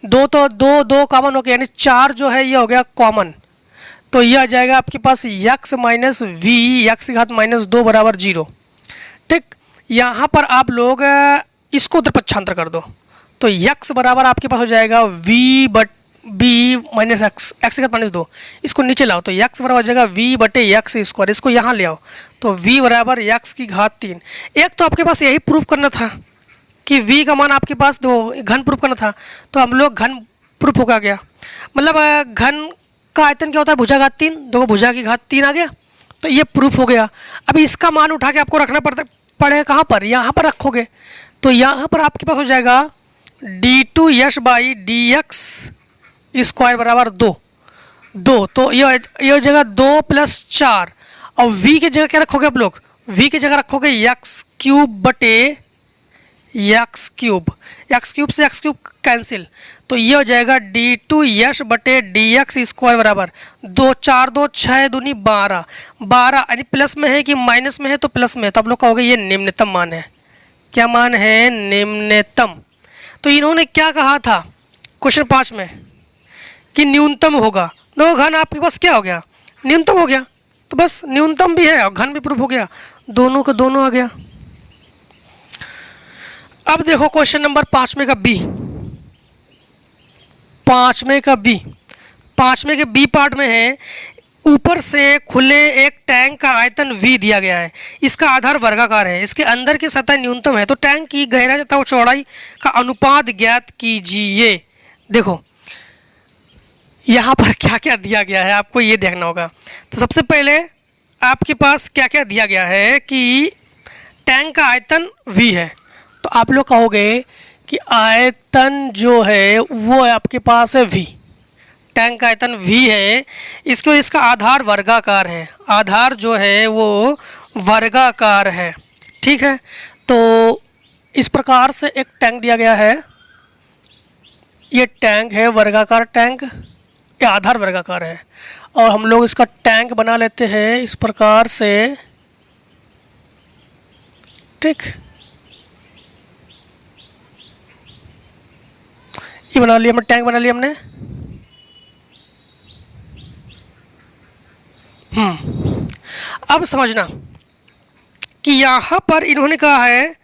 2 तो 2 कॉमन हो गया, यानी 4 जो है ये हो गया कॉमन। तो यह आ जाएगा आपके पास एक्स माइनस वी एक्स की घात माइनस 2 बराबर 0। ठीक, यहाँ पर आप लोग इसको उधर पक्षांतर कर दो, तो x बराबर आपके पास हो जाएगा v but b minus x, x की घात माइनस 2। इसको नीचे लाओ, तो x बराबर हो जाएगा v बटे एक्स स्क्वायर। इसको यहाँ ले आओ, तो v बराबर x की घात 3। एक तो आपके पास यही प्रूफ करना था कि v का मान आपके पास घन प्रूफ करना था, तो हम लोग घन प्रूफ होगा गया। मतलब घन का आयतन क्या होता है? भुजा घात 3, देखो भुजा की घात 3 आ गया, तो ये प्रूफ हो गया। अब इसका मान उठा के आपको रखना पड़ेगा कहाँ पर? यहाँ पर रखोगे, तो यहाँ पर आपके पास हो जाएगा d2 Yash by d x square बराबर 2। तो ये हो जाएगा 2 प्लस 4, और v की जगह क्या रखोगे आप लोग? v की जगह रखोगे एक्स क्यूब बटे एक्स क्यूब, एक्स क्यूब से एक्स क्यूब कैंसिल। तो ये हो जाएगा d2 यश बटे डी एक्स स्क्वायर बराबर 2, 4 2 6 दूनी 12, यानी प्लस में है कि माइनस में है? तो प्लस में है, तो आप लोग कहोगे ये निम्नतम मान है। क्या मान है? निम्नतम। तो इन्होंने क्या कहा था क्वेश्चन 5 में कि न्यूनतम होगा, तो घन आपके पास क्या हो गया? न्यूनतम हो गया। तो बस न्यूनतम भी है और घन भी प्रूफ हो गया, दोनों का दोनों आ गया। अब देखो क्वेश्चन नंबर 5 में का बी, 5 में के बी पार्ट में है ऊपर से खुले एक टैंक का आयतन V दिया गया है। इसका आधार वर्गाकार है। इसके अंदर की सतह न्यूनतम है। तो टैंक की गहराई तथा चौड़ाई का अनुपात ज्ञात कीजिए। देखो यहाँ पर क्या क्या दिया गया है, आपको ये देखना होगा। तो सबसे पहले आपके पास क्या क्या दिया गया है कि टैंक का आयतन V है। तो आप लोग कहोगे कि आयतन जो है वो आपके पास है V, टैंक का आयतन V है। इसका आधार वर्गाकार है। आधार जो है वो वर्गाकार है, ठीक है। तो इस प्रकार से एक टैंक दिया गया है। ये टैंक है वर्गाकार टैंक, ये आधार वर्गाकार है। और हम लोग इसका टैंक बना लेते हैं इस प्रकार से, ठीक। ये बना लिया हमने, टैंक बना लिया हमने। अब समझना कि यहाँ पर इन्होंने कहा है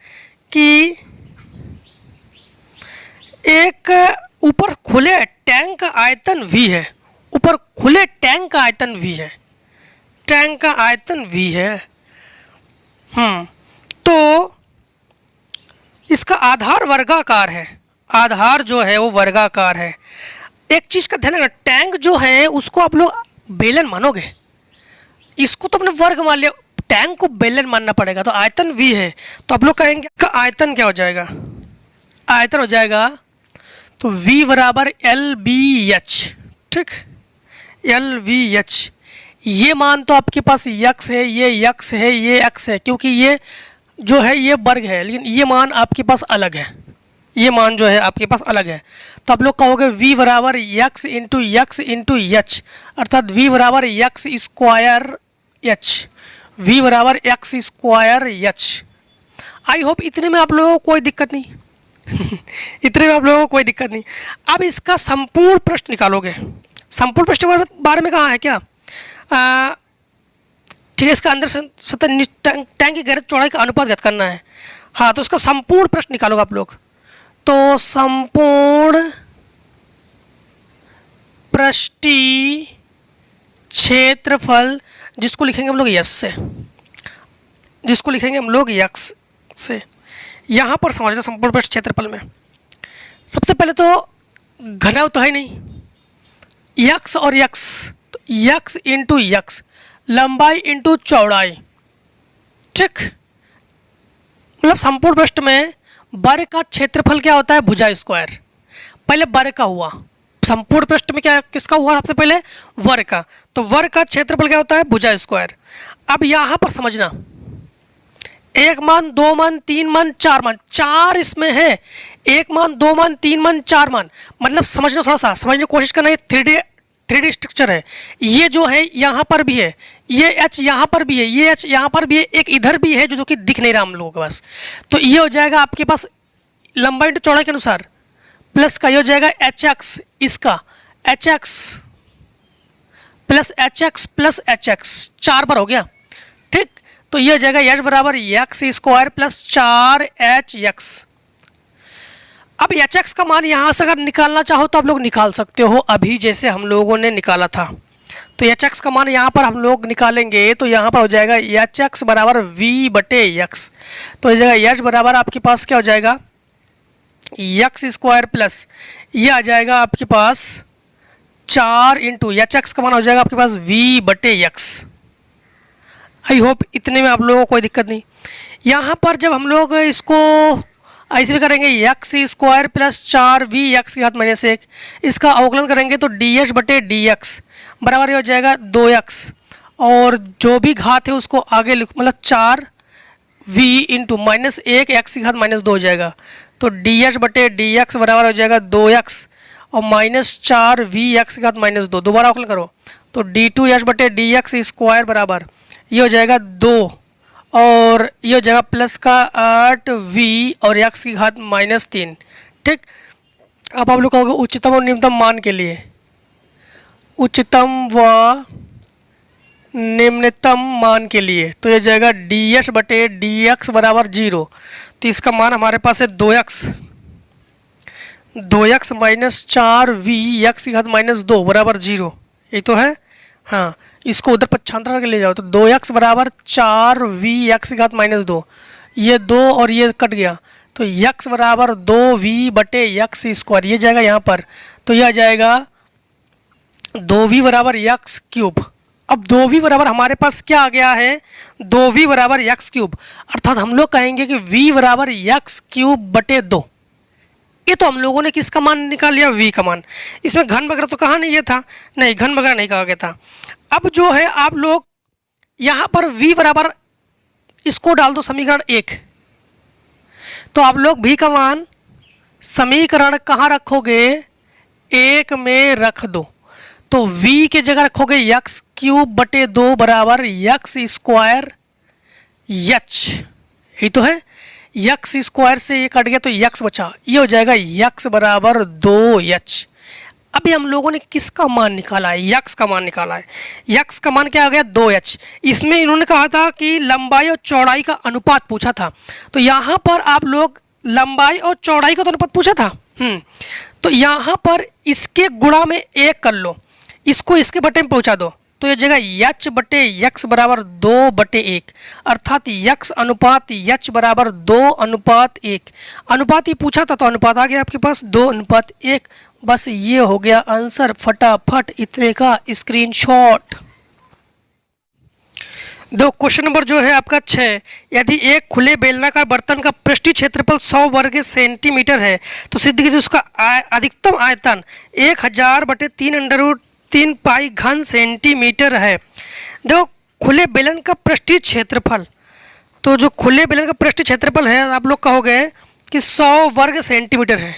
कि एक ऊपर खुले टैंक का आयतन V है। ऊपर खुले टैंक का आयतन V है, टैंक का आयतन V है। तो इसका आधार वर्गाकार है। आधार जो है वो वर्गाकार है। एक चीज का ध्यान रखना, टैंक जो है उसको आप लोग बेलन मानोगे, इसको तो अपने वर्ग मान लिया, टैंक को बेलन मानना पड़ेगा। तो आयतन V है, तो आप लोग कहेंगे इसका आयतन क्या हो जाएगा? आयतन हो जाएगा तो V बराबर LBH, ठीक, LBH। ये मान तो आपके पास x है, ये x है, ये x है, क्योंकि ये जो है ये वर्ग है, लेकिन ये मान आपके पास अलग है। ये मान जो है आपके पास अलग है। तो आप लोग कहोगे V बराबर x इंटू H, अर्थात V बराबर x स्क्वायर H, V बराबर x स्क्वायर H। आई होप इतने में आप लोगों को कोई दिक्कत नहीं इतने में आप लोगों को कोई दिक्कत नहीं। अब इसका संपूर्ण प्रश्न निकालोगे। संपूर्ण प्रश्न के बारे में कहा है क्या? ठीक है, इसका अंदर सतह टैंक की गहराई चौड़ाई का अनुपात ज्ञात करना है। हाँ, तो इसका संपूर्ण प्रश्न निकालोगे आप लोग। तो संपूर्ण पृष्ठीय क्षेत्रफल, जिसको लिखेंगे हम लोग यस से, जिसको लिखेंगे हम लोग यक्स से। यहाँ पर समझना संपूर्ण पृष्ठ क्षेत्रफल में सबसे पहले तो घनाव तो है नहीं, यक्स और यक्स, तो यक्स इंटू यक्स, लंबाई इंटू चौड़ाई, ठीक। मतलब संपूर्ण पृष्ठ में वर्ग का क्षेत्रफल क्या होता है? भुजा स्क्वायर। पहले वर्ग का हुआ, संपूर्ण पृष्ठ में क्या किसका हुआ? सबसे पहले वर्ग का। तो वर्ग का क्षेत्रफल क्या होता है? भुजा स्क्वायर। अब यहाँ पर समझना, एक मान, दो मान, तीन मान, चार मान, चार इसमें है। एक मान, दो मान, तीन मान, चार मान, मतलब समझना, थोड़ा सा समझने की कोशिश करना। ये 3D स्ट्रक्चर है। ये जो है यहाँ पर भी है, ये H यहाँ पर भी है, ये H यहाँ पर भी है, एक इधर भी है जो कि दिख नहीं रहा हम लोगों के पास। तो ये हो जाएगा आपके पास लंबाई इंटू चौड़ाई के अनुसार, प्लस का ये हो जाएगा HX, इसका HX प्लस HX, 4 बार हो गया, ठीक। तो ये हो जाएगा H बराबर x स्क्वायर प्लस 4HX। अब HX का मान यहाँ से अगर निकालना चाहो तो आप लोग निकाल सकते हो, अभी जैसे हम लोगों ने निकाला था। तो HX का मान यहाँ पर हम लोग निकालेंगे तो यहाँ पर हो जाएगा HX बराबर V/X। तो हो जाएगा H बराबर आपके पास क्या हो जाएगा? x स्क्वायर प्लस ये आ जाएगा आपके पास 4 इंटू HX का मान हो जाएगा आपके पास V/X। आई होप इतने में आप लोगों को कोई दिक्कत नहीं। यहाँ पर जब हम लोग इसको ऐसे भी करेंगे, x स्क्वायर प्लस 4VX की घात -1, इसका अवकलन करेंगे तो DH/DX बराबर ये हो जाएगा 2x, और जो भी घात है उसको आगे लिख, मतलब 4V इंटू -1x की घात -2 हो जाएगा। तो DH/DX बराबर हो जाएगा 2x और -4VX की घात -2। दोबारा अवकलन करो तो D2H/DX स्क्वायर बराबर ये हो जाएगा 2, और ये हो जाएगा प्लस का 8V और x की घात -3, ठीक। अब आप लोग कहोगे उच्चतम और निम्नतम मान के लिए, उच्चतम व निम्नतम मान के लिए तो ये जाएगा DH/DX बराबर 0। तो इसका मान हमारे पास है 2x -4VX की घात -2 बराबर 0, ये तो है। हाँ, इसको उधर पक्षांतर करके ले जाओ तो 2x बराबर 4v(x)-2, ये 2 और ये कट गया तो x बराबर 2v/x², ये जाएगा यहाँ पर, तो यह आ जाएगा 2v बराबर x³। अब 2v बराबर हमारे पास क्या आ गया है, 2v बराबर x³, अर्थात हम लोग कहेंगे कि v बराबर x³/2। ये तो हम लोगों ने किसका मान निकाल लिया, v का मान। इसमें घन वगैरह तो कहा नहीं, ये था नहीं, घन वगैरह नहीं कहा गया था। अब जो है आप लोग यहाँ पर v बराबर इसको डाल दो समीकरण 1, तो आप लोग v का मान समीकरण कहाँ रखोगे, 1 में रख दो, तो v के जगह रखोगे x³/2 बराबर x² h, यही तो है, x² से ये कट गया तो x बचा, ये हो जाएगा x बराबर 2h। अभी हम लोगों ने किसका मान निकाला है, x का मान निकाला है। x का मान क्या आ गया, 2h। इसमें इन्होंने कहा था कि लंबाई और चौड़ाई का अनुपात पूछा था, तो यहाँ पर आप लोग लंबाई और चौड़ाई का तो अनुपात पूछा था, तो यहाँ पर इसके गुणा में 1 कर लो, इसको इसके बटे में पहुँचा दो, तो ये जगह h/x बराबर 2/1, अर्थात x अनुपात h बराबर 2:1। अनुपात ही पूछा था तो अनुपात आ गया आपके पास 2:1। बस ये हो गया आंसर, फटाफट इतने का स्क्रीनशॉट दो। क्वेश्चन नंबर जो है आपका 6, यदि एक खुले बेलनाकार बर्तन का पृष्ठीय क्षेत्रफल 100 वर्ग सेंटीमीटर है तो सिद्ध कीजिए उसका अधिकतम आयतन 1000/3 पाई घन सेंटीमीटर है। देखो खुले बेलन का पृष्ठीय क्षेत्रफल, तो जो खुले बेलन का पृष्ठीय क्षेत्रफल है आप लोग कहोगे कि 100 वर्ग सेंटीमीटर है।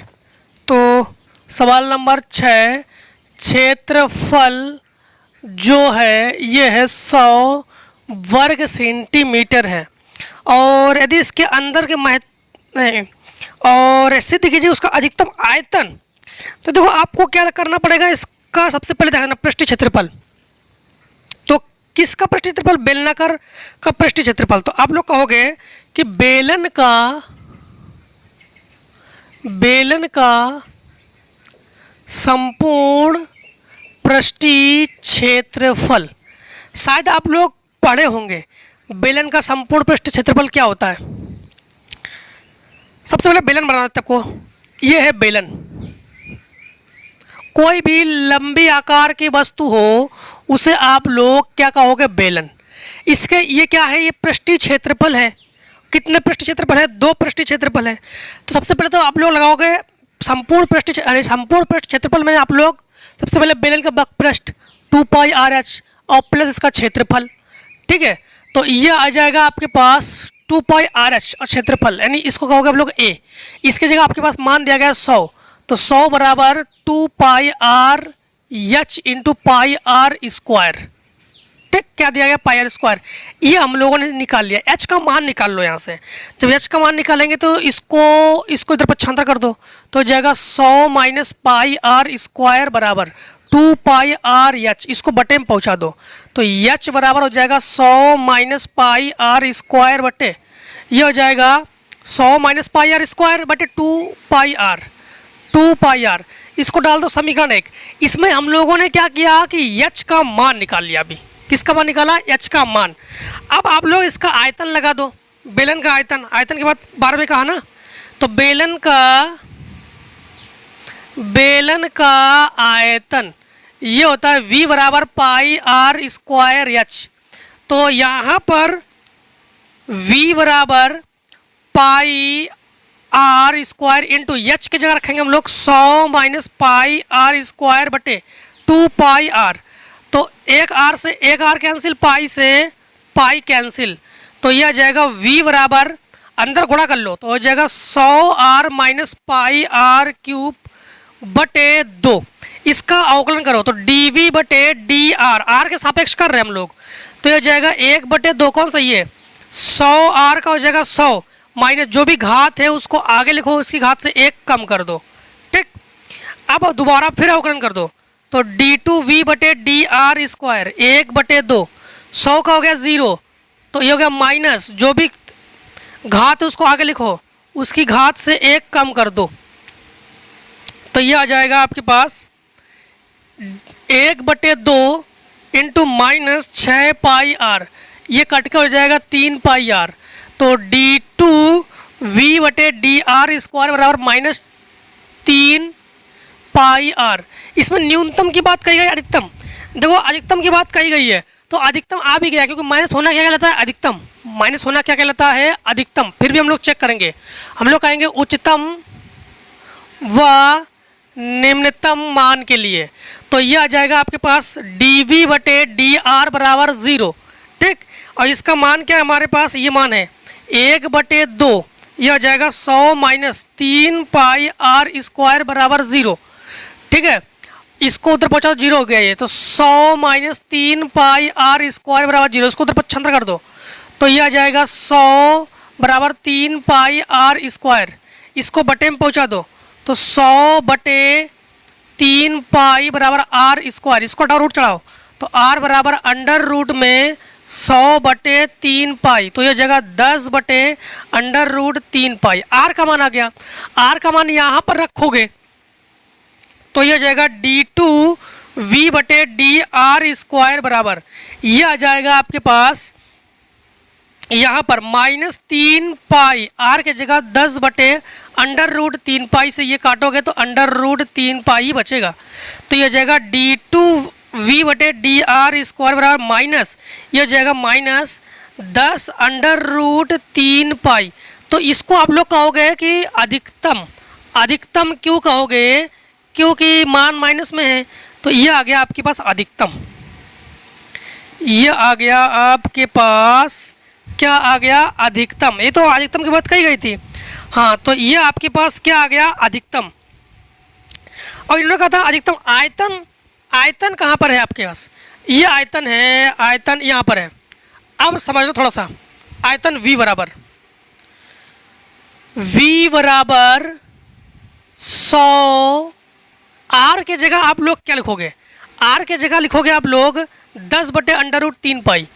तो सवाल नंबर 6, क्षेत्रफल जो है ये है 100 वर्ग सेंटीमीटर है, और यदि इसके अंदर के और सिद्ध कीजिए उसका अधिकतम आयतन। तो देखो आपको क्या करना पड़ेगा, इसका सबसे पहले देखना पृष्ठीय क्षेत्रफल। तो किसका पृष्ठीय क्षेत्रफल, बेलनाकार का पृष्ठीय क्षेत्रफल। तो आप लोग कहोगे कि बेलन का संपूर्ण पृष्ठीय क्षेत्रफल। शायद आप लोग पढ़े होंगे बेलन का संपूर्ण पृष्ठीय क्षेत्रफल क्या होता है। सबसे पहले बेलन बनाना देते आपको, ये है बेलन। कोई भी लंबी आकार की वस्तु हो उसे आप लोग क्या कहोगे, बेलन। इसके ये क्या है, ये पृष्ठीय क्षेत्रफल है। कितने पृष्ठीय क्षेत्रफल है, 2 पृष्ठीय क्षेत्रफल है। तो सबसे पहले तो आप लोग लगाओगे संपूर्ण पृष्ठीय क्षेत्रफल में आप लोग सबसे पहले बेलन का वक्रपृष्ठ 2πRh और प्लस इसका क्षेत्रफल, ठीक है। तो ये आ जाएगा आपके पास 2πRh और क्षेत्रफल, यानी इसको कहोगे आप लोग a। इसके जगह आपके पास मान दिया गया 100, तो 100 बराबर 2πRh × πr², ठीक, क्या दिया गया, πr²। ये हम लोगों ने निकाल लिया। h का मान निकाल लो यहाँ से। जब h का मान निकालेंगे तो इसको इधर पक्षांतर कर दो, तो जाएगा 100 - πr² बराबर 2πRh, इसको बटे में पहुँचा दो, तो h बराबर हो जाएगा 100 - πr² बटे, ये हो जाएगा 100 - πr² बटे 2πr। इसको डाल दो समीकरण 1। इसमें हम लोगों ने क्या किया कि h का मान निकाल लिया। अभी किसका मान निकाला, h का मान। अब आप लोग इसका आयतन लगा दो, बेलन का आयतन। आयतन के बाद बारे में कहा ना, तो बेलन का आयतन ये होता है v बराबर πr²h। तो यहाँ पर v बराबर πr² इंटू h की जगह रखेंगे हम लोग 100 - πr² बटे 2πr। तो एक r से एक r कैंसिल, पाई से पाई कैंसिल, तो यह आ जाएगा v बराबर, अंदर गुणा कर लो तो हो जाएगा 100r - πr³ बटे 2। इसका अवकलन करो तो dv बटे dr, r के सापेक्ष कर रहे हैं हम लोग, तो यह हो जाएगा 1/2। कौन सा ये 100r का हो जाएगा 100 माइनस जो भी घात है उसको आगे लिखो, इसकी घात से 1 कम कर दो, ठीक। अब दोबारा फिर अवकलन कर दो तो d2v बटे dr² 1/2, 100 का हो गया 0, तो ये हो गया माइनस जो भी घात है उसको आगे लिखो, उसकी घात से 1 कम कर दो, तो ये आ जाएगा आपके पास 1/2 इंटू माइनस 6 पाई आर, ये कट के हो जाएगा 3 पाई आर। तो d2v/dr स्क्वायर बराबर माइनस 3 पाई आर। इसमें न्यूनतम की बात कही गई, अधिकतम देखो अधिकतम की बात कही गई है, तो अधिकतम आ भी गया, क्योंकि माइनस होना क्या कहलाता है, अधिकतम। माइनस होना क्या कहलाता है, अधिकतम। फिर भी हम लोग चेक करेंगे, हम लोग कहेंगे उच्चतम व निम्नतम मान के लिए। तो ये आ जाएगा आपके पास dv/dr बराबर 0, ठीक। और इसका मान क्या है हमारे पास, ये मान है 1/2, यह आ जाएगा 100 माइनस 3 पाई आर स्क्वायर बराबर 0, ठीक है। इसको उधर पहुँचाओ, 0 हो गया ये, तो 100 माइनस 3 पाई आर स्क्वायर बराबर 0, इसको उधर पक्षांतर कर दो, तो ये आ जाएगा 100 बराबर 3 पाई आर स्क्वायर। इसको बटे में पहुँचा दो, तो 100/3 पाई बराबर आर स्क्वायर। इसको हटाओ, रूट चढ़ाओ, तो आर बराबर अंडर रूट में 100/3 पाई, तो यह जगह 10/√3 पाई। आर का मान आ गया, आर का मान यहाँ पर रखोगे तो यह जाएगा d2v/dr स्क्वायर बराबर, यह आ जाएगा आपके पास यहाँ पर -3 पाई, आर के जगह 10/√3 पाई से ये काटोगे तो √3 पाई बचेगा। तो यह जाएगा d2v/dr स्क्वायर बराबर माइनस, यह जाएगा माइनस 10√3 पाई। तो इसको आप लोग कहोगे कि अधिकतम, अधिकतम क्यों कहोगे, क्योंकि मान माइनस में है। तो यह आ गया आपके पास अधिकतम, यह आ गया आपके पास क्या आ गया, अधिकतम। ये तो अधिकतम की बात कही गई थी, हाँ। तो ये आपके पास क्या आ गया, अधिकतम। और इन्होंने कहा था अधिकतम आयतन, आयतन कहाँ पर है आपके पास, ये आयतन है, आयतन यहाँ पर है। अब समझ लो थोड़ा सा, आयतन v बराबर 100, आर के जगह आप लोग क्या लिखोगे, आर के जगह लिखोगे आप लोग 10/√3 पाई,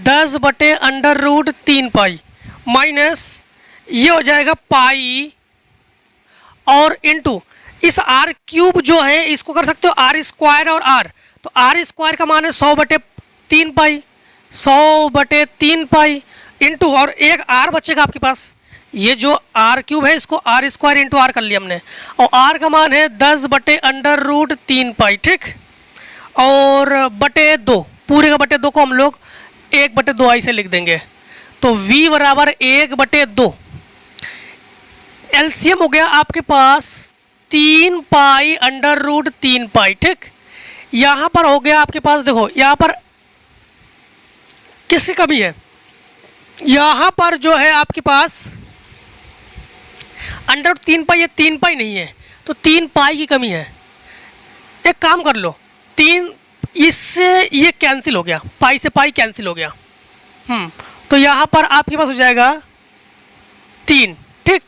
10/√3 पाई माइनस ये हो जाएगा पाई और इनटू इस आर क्यूब जो है इसको कर सकते हो आर स्क्वायर और आर। तो आर स्क्वायर का मान है 100/3 पाई, 100/3 पाई इनटू और एक आर बचेगा आपके पास, ये जो आर क्यूब है इसको आर स्क्वायर इंटू आर कर लिया हमने, और आर का मान है 10/√3 पाई, ठीक। और बटे 2, पूरे का बटे 2 को हम लोग 1/2 आई से लिख देंगे। तो v बराबर 1/2, एलसीएम हो गया आपके पास 3 पाई √3 पाई, ठीक। यहाँ पर हो गया आपके पास, देखो यहाँ पर किसकी कमी है, यहाँ पर जो है आपके पास √3 पाई, ये 3 पाई नहीं है तो 3 पाई की कमी है। एक काम कर लो, 3 इससे ये कैंसिल हो गया, पाई से पाई कैंसिल हो गया, तो यहाँ पर आपके पास हो जाएगा 3, ठीक।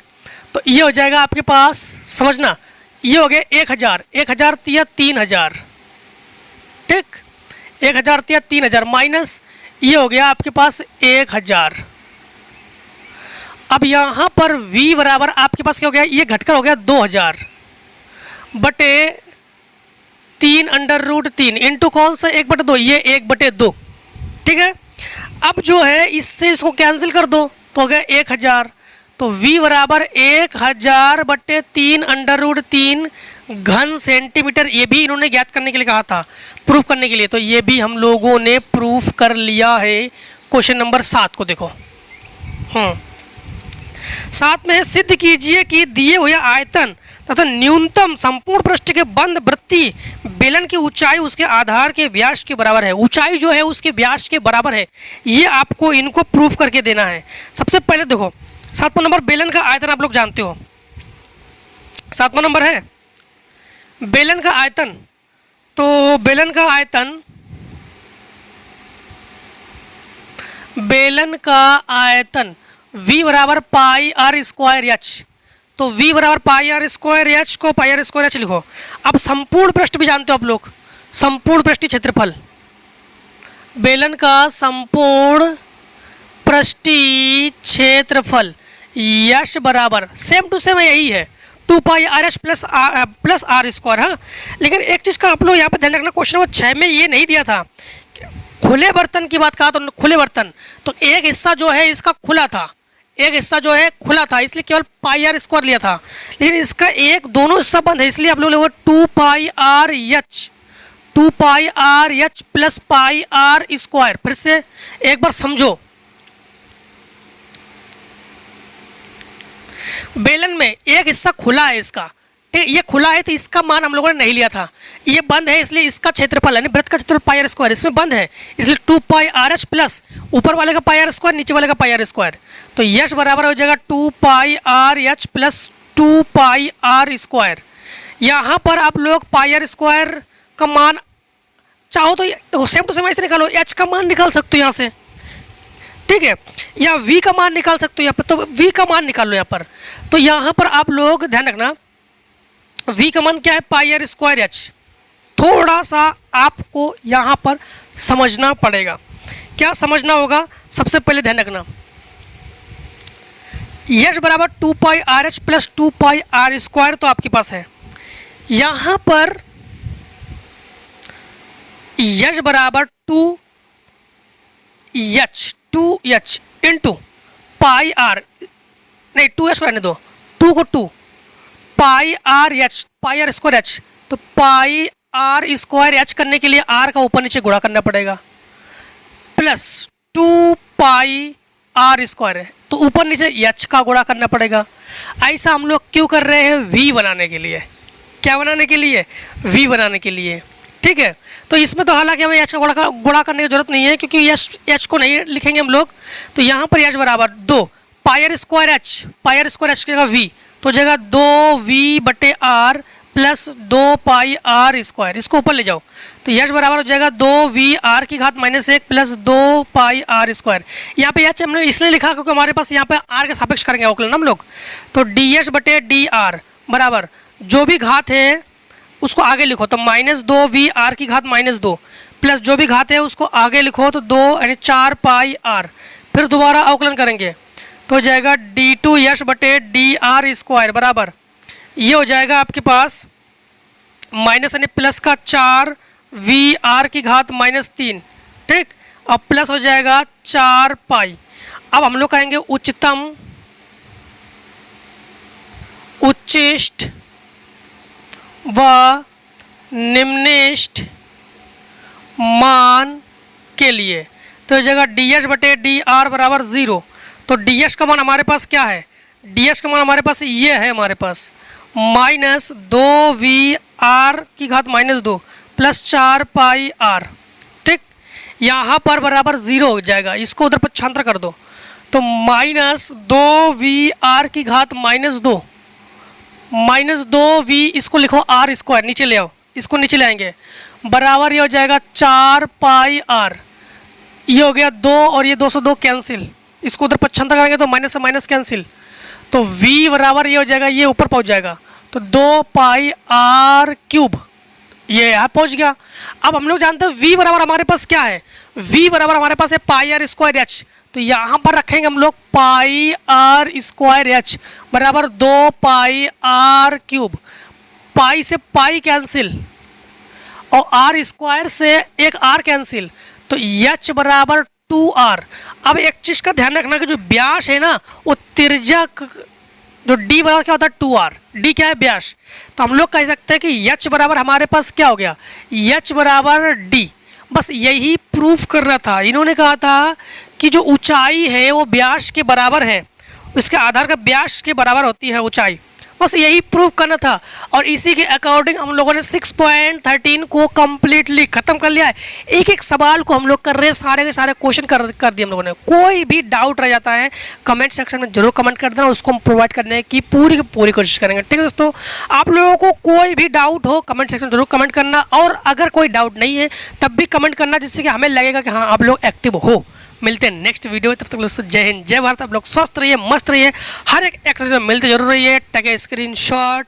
तो ये हो जाएगा आपके पास, समझना, ये हो गया 1000, 1000 तिया 3000, ठीक, 1000 तिया 3000 माइनस ये हो गया आपके पास 1000। अब यहाँ पर v बराबर आपके पास क्या हो गया, ये घटकर हो गया 2000 बटे 3√3 इंटू कौन सा 1/2, ये 1/2, ठीक है। अब जो है इससे इसको कैंसिल कर दो तो हो गया 1000। तो v बराबर 1000/3√3 घन सेंटीमीटर, ये भी इन्होंने ज्ञात करने के लिए कहा था, प्रूफ करने के लिए। तो ये भी हम लोगों ने प्रूफ कर लिया है। क्वेश्चन नंबर 7 को देखो, 7 में है सिद्ध कीजिए कि दिए हुए आयतन तथा न्यूनतम संपूर्ण पृष्ठ के बंद वृत्तीय बेलन की ऊंचाई उसके आधार के व्यास के बराबर है। ऊंचाई जो है उसके व्यास के बराबर है, ये आपको इनको प्रूफ करके देना है। सबसे पहले देखो 7वां नंबर, बेलन का आयतन आप लोग जानते हो, 7वां नंबर है बेलन का आयतन। तो बेलन का आयतन, बेलन का आयतन v बराबर पाई आर स्क्वायर एच। तो v बराबर पाई आर स्क्वायर एच को पाई आर स्क्वायर एच लिखो। अब संपूर्ण पृष्ठ भी जानते हो आप लोग, संपूर्ण पृष्ठीय क्षेत्रफल, बेलन का संपूर्ण पृष्ठीय क्षेत्रफल यश बराबर सेम टू सेम यही है 2 pi R H plus R square. हाँ, लेकिन एक चीज़ का आप लोग यहाँ पर ध्यान रखना, क्वेश्चन नंबर 6 में ये नहीं दिया था खुले बर्तन की बात कहा तो खुले बर्तन, तो एक हिस्सा जो है इसका खुला था, एक हिस्सा जो है खुला था, इसलिए केवल पाई आर स्क्वायर लिया था। लेकिन इसका एक दोनों हिस्सा बंद है, इसलिए आप लोग 2 pi R H, 2 pi R H plus pi R square. फिर से एक बार समझो, बेलन में एक हिस्सा खुला है इसका, ठीक, ये खुला है तो इसका मान हम लोगों ने नहीं लिया था, ये बंद है इसलिए इसका क्षेत्रफल यानी वृत्त का क्षेत्रफल पाई आर स्क्वायर इसमें बंद है, इसलिए 2 पाई आर एच प्लस ऊपर वाले का पाई आर स्क्वायर नीचे वाले का पाई आर स्क्वायर। तो यश बराबर हो जाएगा 2 pi R H plus 2 pi R square. यहाँ पर आप लोग पाई आर स्क्वायर का मान चाहो तो सेम टू सेम ऐसे निकालो, एच का मान निकाल सकते हो यहाँ से, ठीक है, या v का मान निकाल सकते हो यहाँ पर, तो v का मान निकाल लो यहाँ पर। तो यहाँ पर आप लोग ध्यान रखना v का मान क्या है, पाई आर स्क्वायर एच। थोड़ा सा आपको यहाँ पर समझना पड़ेगा, क्या समझना होगा, सबसे पहले ध्यान रखना यश बराबर 2 pi R H plus 2 pi R square तो आपके पास है। यहाँ पर यश बराबर 2 एच इंटू पाई आर, नहीं 2 एच को रहने दो, 2 को 2 pi R H, pi R square H, तो पाई आर स्क्वायर एच करने के लिए आर का ऊपर नीचे गुणा करना पड़ेगा, प्लस 2 पाई आर स्क्वायर है तो ऊपर नीचे एच का गुणा करना पड़ेगा। ऐसा हम लोग क्यों कर रहे हैं, v बनाने के लिए, क्या बनाने के लिए, v बनाने के लिए, ठीक है। तो इसमें तो हालांकि हमें एच का गुणा करने की जरूरत नहीं है क्योंकि एच को नहीं लिखेंगे हम लोग, तो यहाँ पर एच बराबर 2 pi R square H, pi R square H का v तो हो जाएगा 2v बटे R plus 2 pi R square, इसको ऊपर ले जाओ तो एच बराबर हो जाएगा 2v आर की घात -1 प्लस 2 पाई आर स्क्वायर। यहाँ पे एच हमने इसलिए लिखा क्योंकि हमारे पास यहाँ पे आर के सापेक्ष करेंगे अवकलन हम लोग, तो डी एच बटे डी आर बराबर जो भी घात है उसको आगे लिखो तो -2v आर की घात -2 प्लस जो भी घात है उसको आगे लिखो तो 2 यानी 4 पाई आर, फिर दोबारा अवकलन करेंगे तो हो जाएगा d2 यश बटे डी आर स्क्वायर बराबर ये हो जाएगा आपके पास माइनस यानी प्लस का 4 वी आर की घात -3, ठीक, अब प्लस हो जाएगा 4 पाई। अब हम लोग कहेंगे उच्चतम उच्चिष्ट व निम्निष्ठ मान के लिए तो हो जाएगा डी एच बटे डी आर बराबर 0। तो डी एच का मान हमारे पास क्या है, डी एच का मान हमारे पास ये है, हमारे पास -2v आर की घात -2 प्लस 4 पाई आर, ठीक, यहाँ पर बराबर 0 हो जाएगा, इसको उधर पक्षांतर कर दो तो -2v आर की घात -2v इसको लिखो आर स्क्वायर नीचे ले आओ, इसको नीचे ले आएंगे बराबर ये हो जाएगा 4 पाई आर, ये हो गया 2 और ये 2 से 2 कैंसिल, इसको उधर पक्षांतर करेंगे तो माइनस से माइनस कैंसिल, तो v बराबर ये हो जाएगा, ये ऊपर पहुंच जाएगा तो 2 पाई आर क्यूब, ये यहाँ पहुंच गया। अब हम लोग जानते हैं v बराबर हमारे पास क्या है, v बराबर हमारे पास है पाई आर स्क्वायर एच, तो यहाँ पर रखेंगे हम लोग पाई आर स्क्वायर एच बराबर 2 पाई आर क्यूब, पाई से पाई कैंसिल और आर स्क्वायर से एक आर कैंसिल, तो एच बराबर 2r। अब एक चीज़ का ध्यान रखना कि जो व्यास है ना वो तिर्यक, जो d बराबर क्या होता है 2r, d क्या है व्यास, तो हम लोग कह सकते हैं कि h बराबर हमारे पास क्या हो गया, h बराबर d। बस यही प्रूफ करना था, इन्होंने कहा था कि जो ऊंचाई है वो व्यास के बराबर है, उसके आधार का व्यास के बराबर होती है ऊंचाई, बस यही प्रूफ करना था। और इसी के अकॉर्डिंग हम लोगों ने 6.13 को कम्प्लीटली ख़त्म कर लिया है। एक एक सवाल को हम लोग कर रहे हैं, सारे के सारे क्वेश्चन कर दिए हम लोगों ने। कोई भी डाउट रह जाता है कमेंट सेक्शन में जरूर कमेंट कर देना, उसको हम प्रोवाइड करने की पूरी कोशिश करेंगे, ठीक है दोस्तों। आप लोगों को कोई भी डाउट हो कमेंट सेक्शन में जरूर कमेंट करना, और अगर कोई डाउट नहीं है तब भी कमेंट करना, जिससे कि हमें लगेगा कि हाँ आप लोग एक्टिव हो। मिलते हैं नेक्स्ट वीडियो में, तब तक दोस्तों जय हिंद जय भारत। आप लोग स्वस्थ रहिए, मस्त रहिए, हर एक एक्सरसाइज में मिलते जरूर रहिए। Take a screenshot.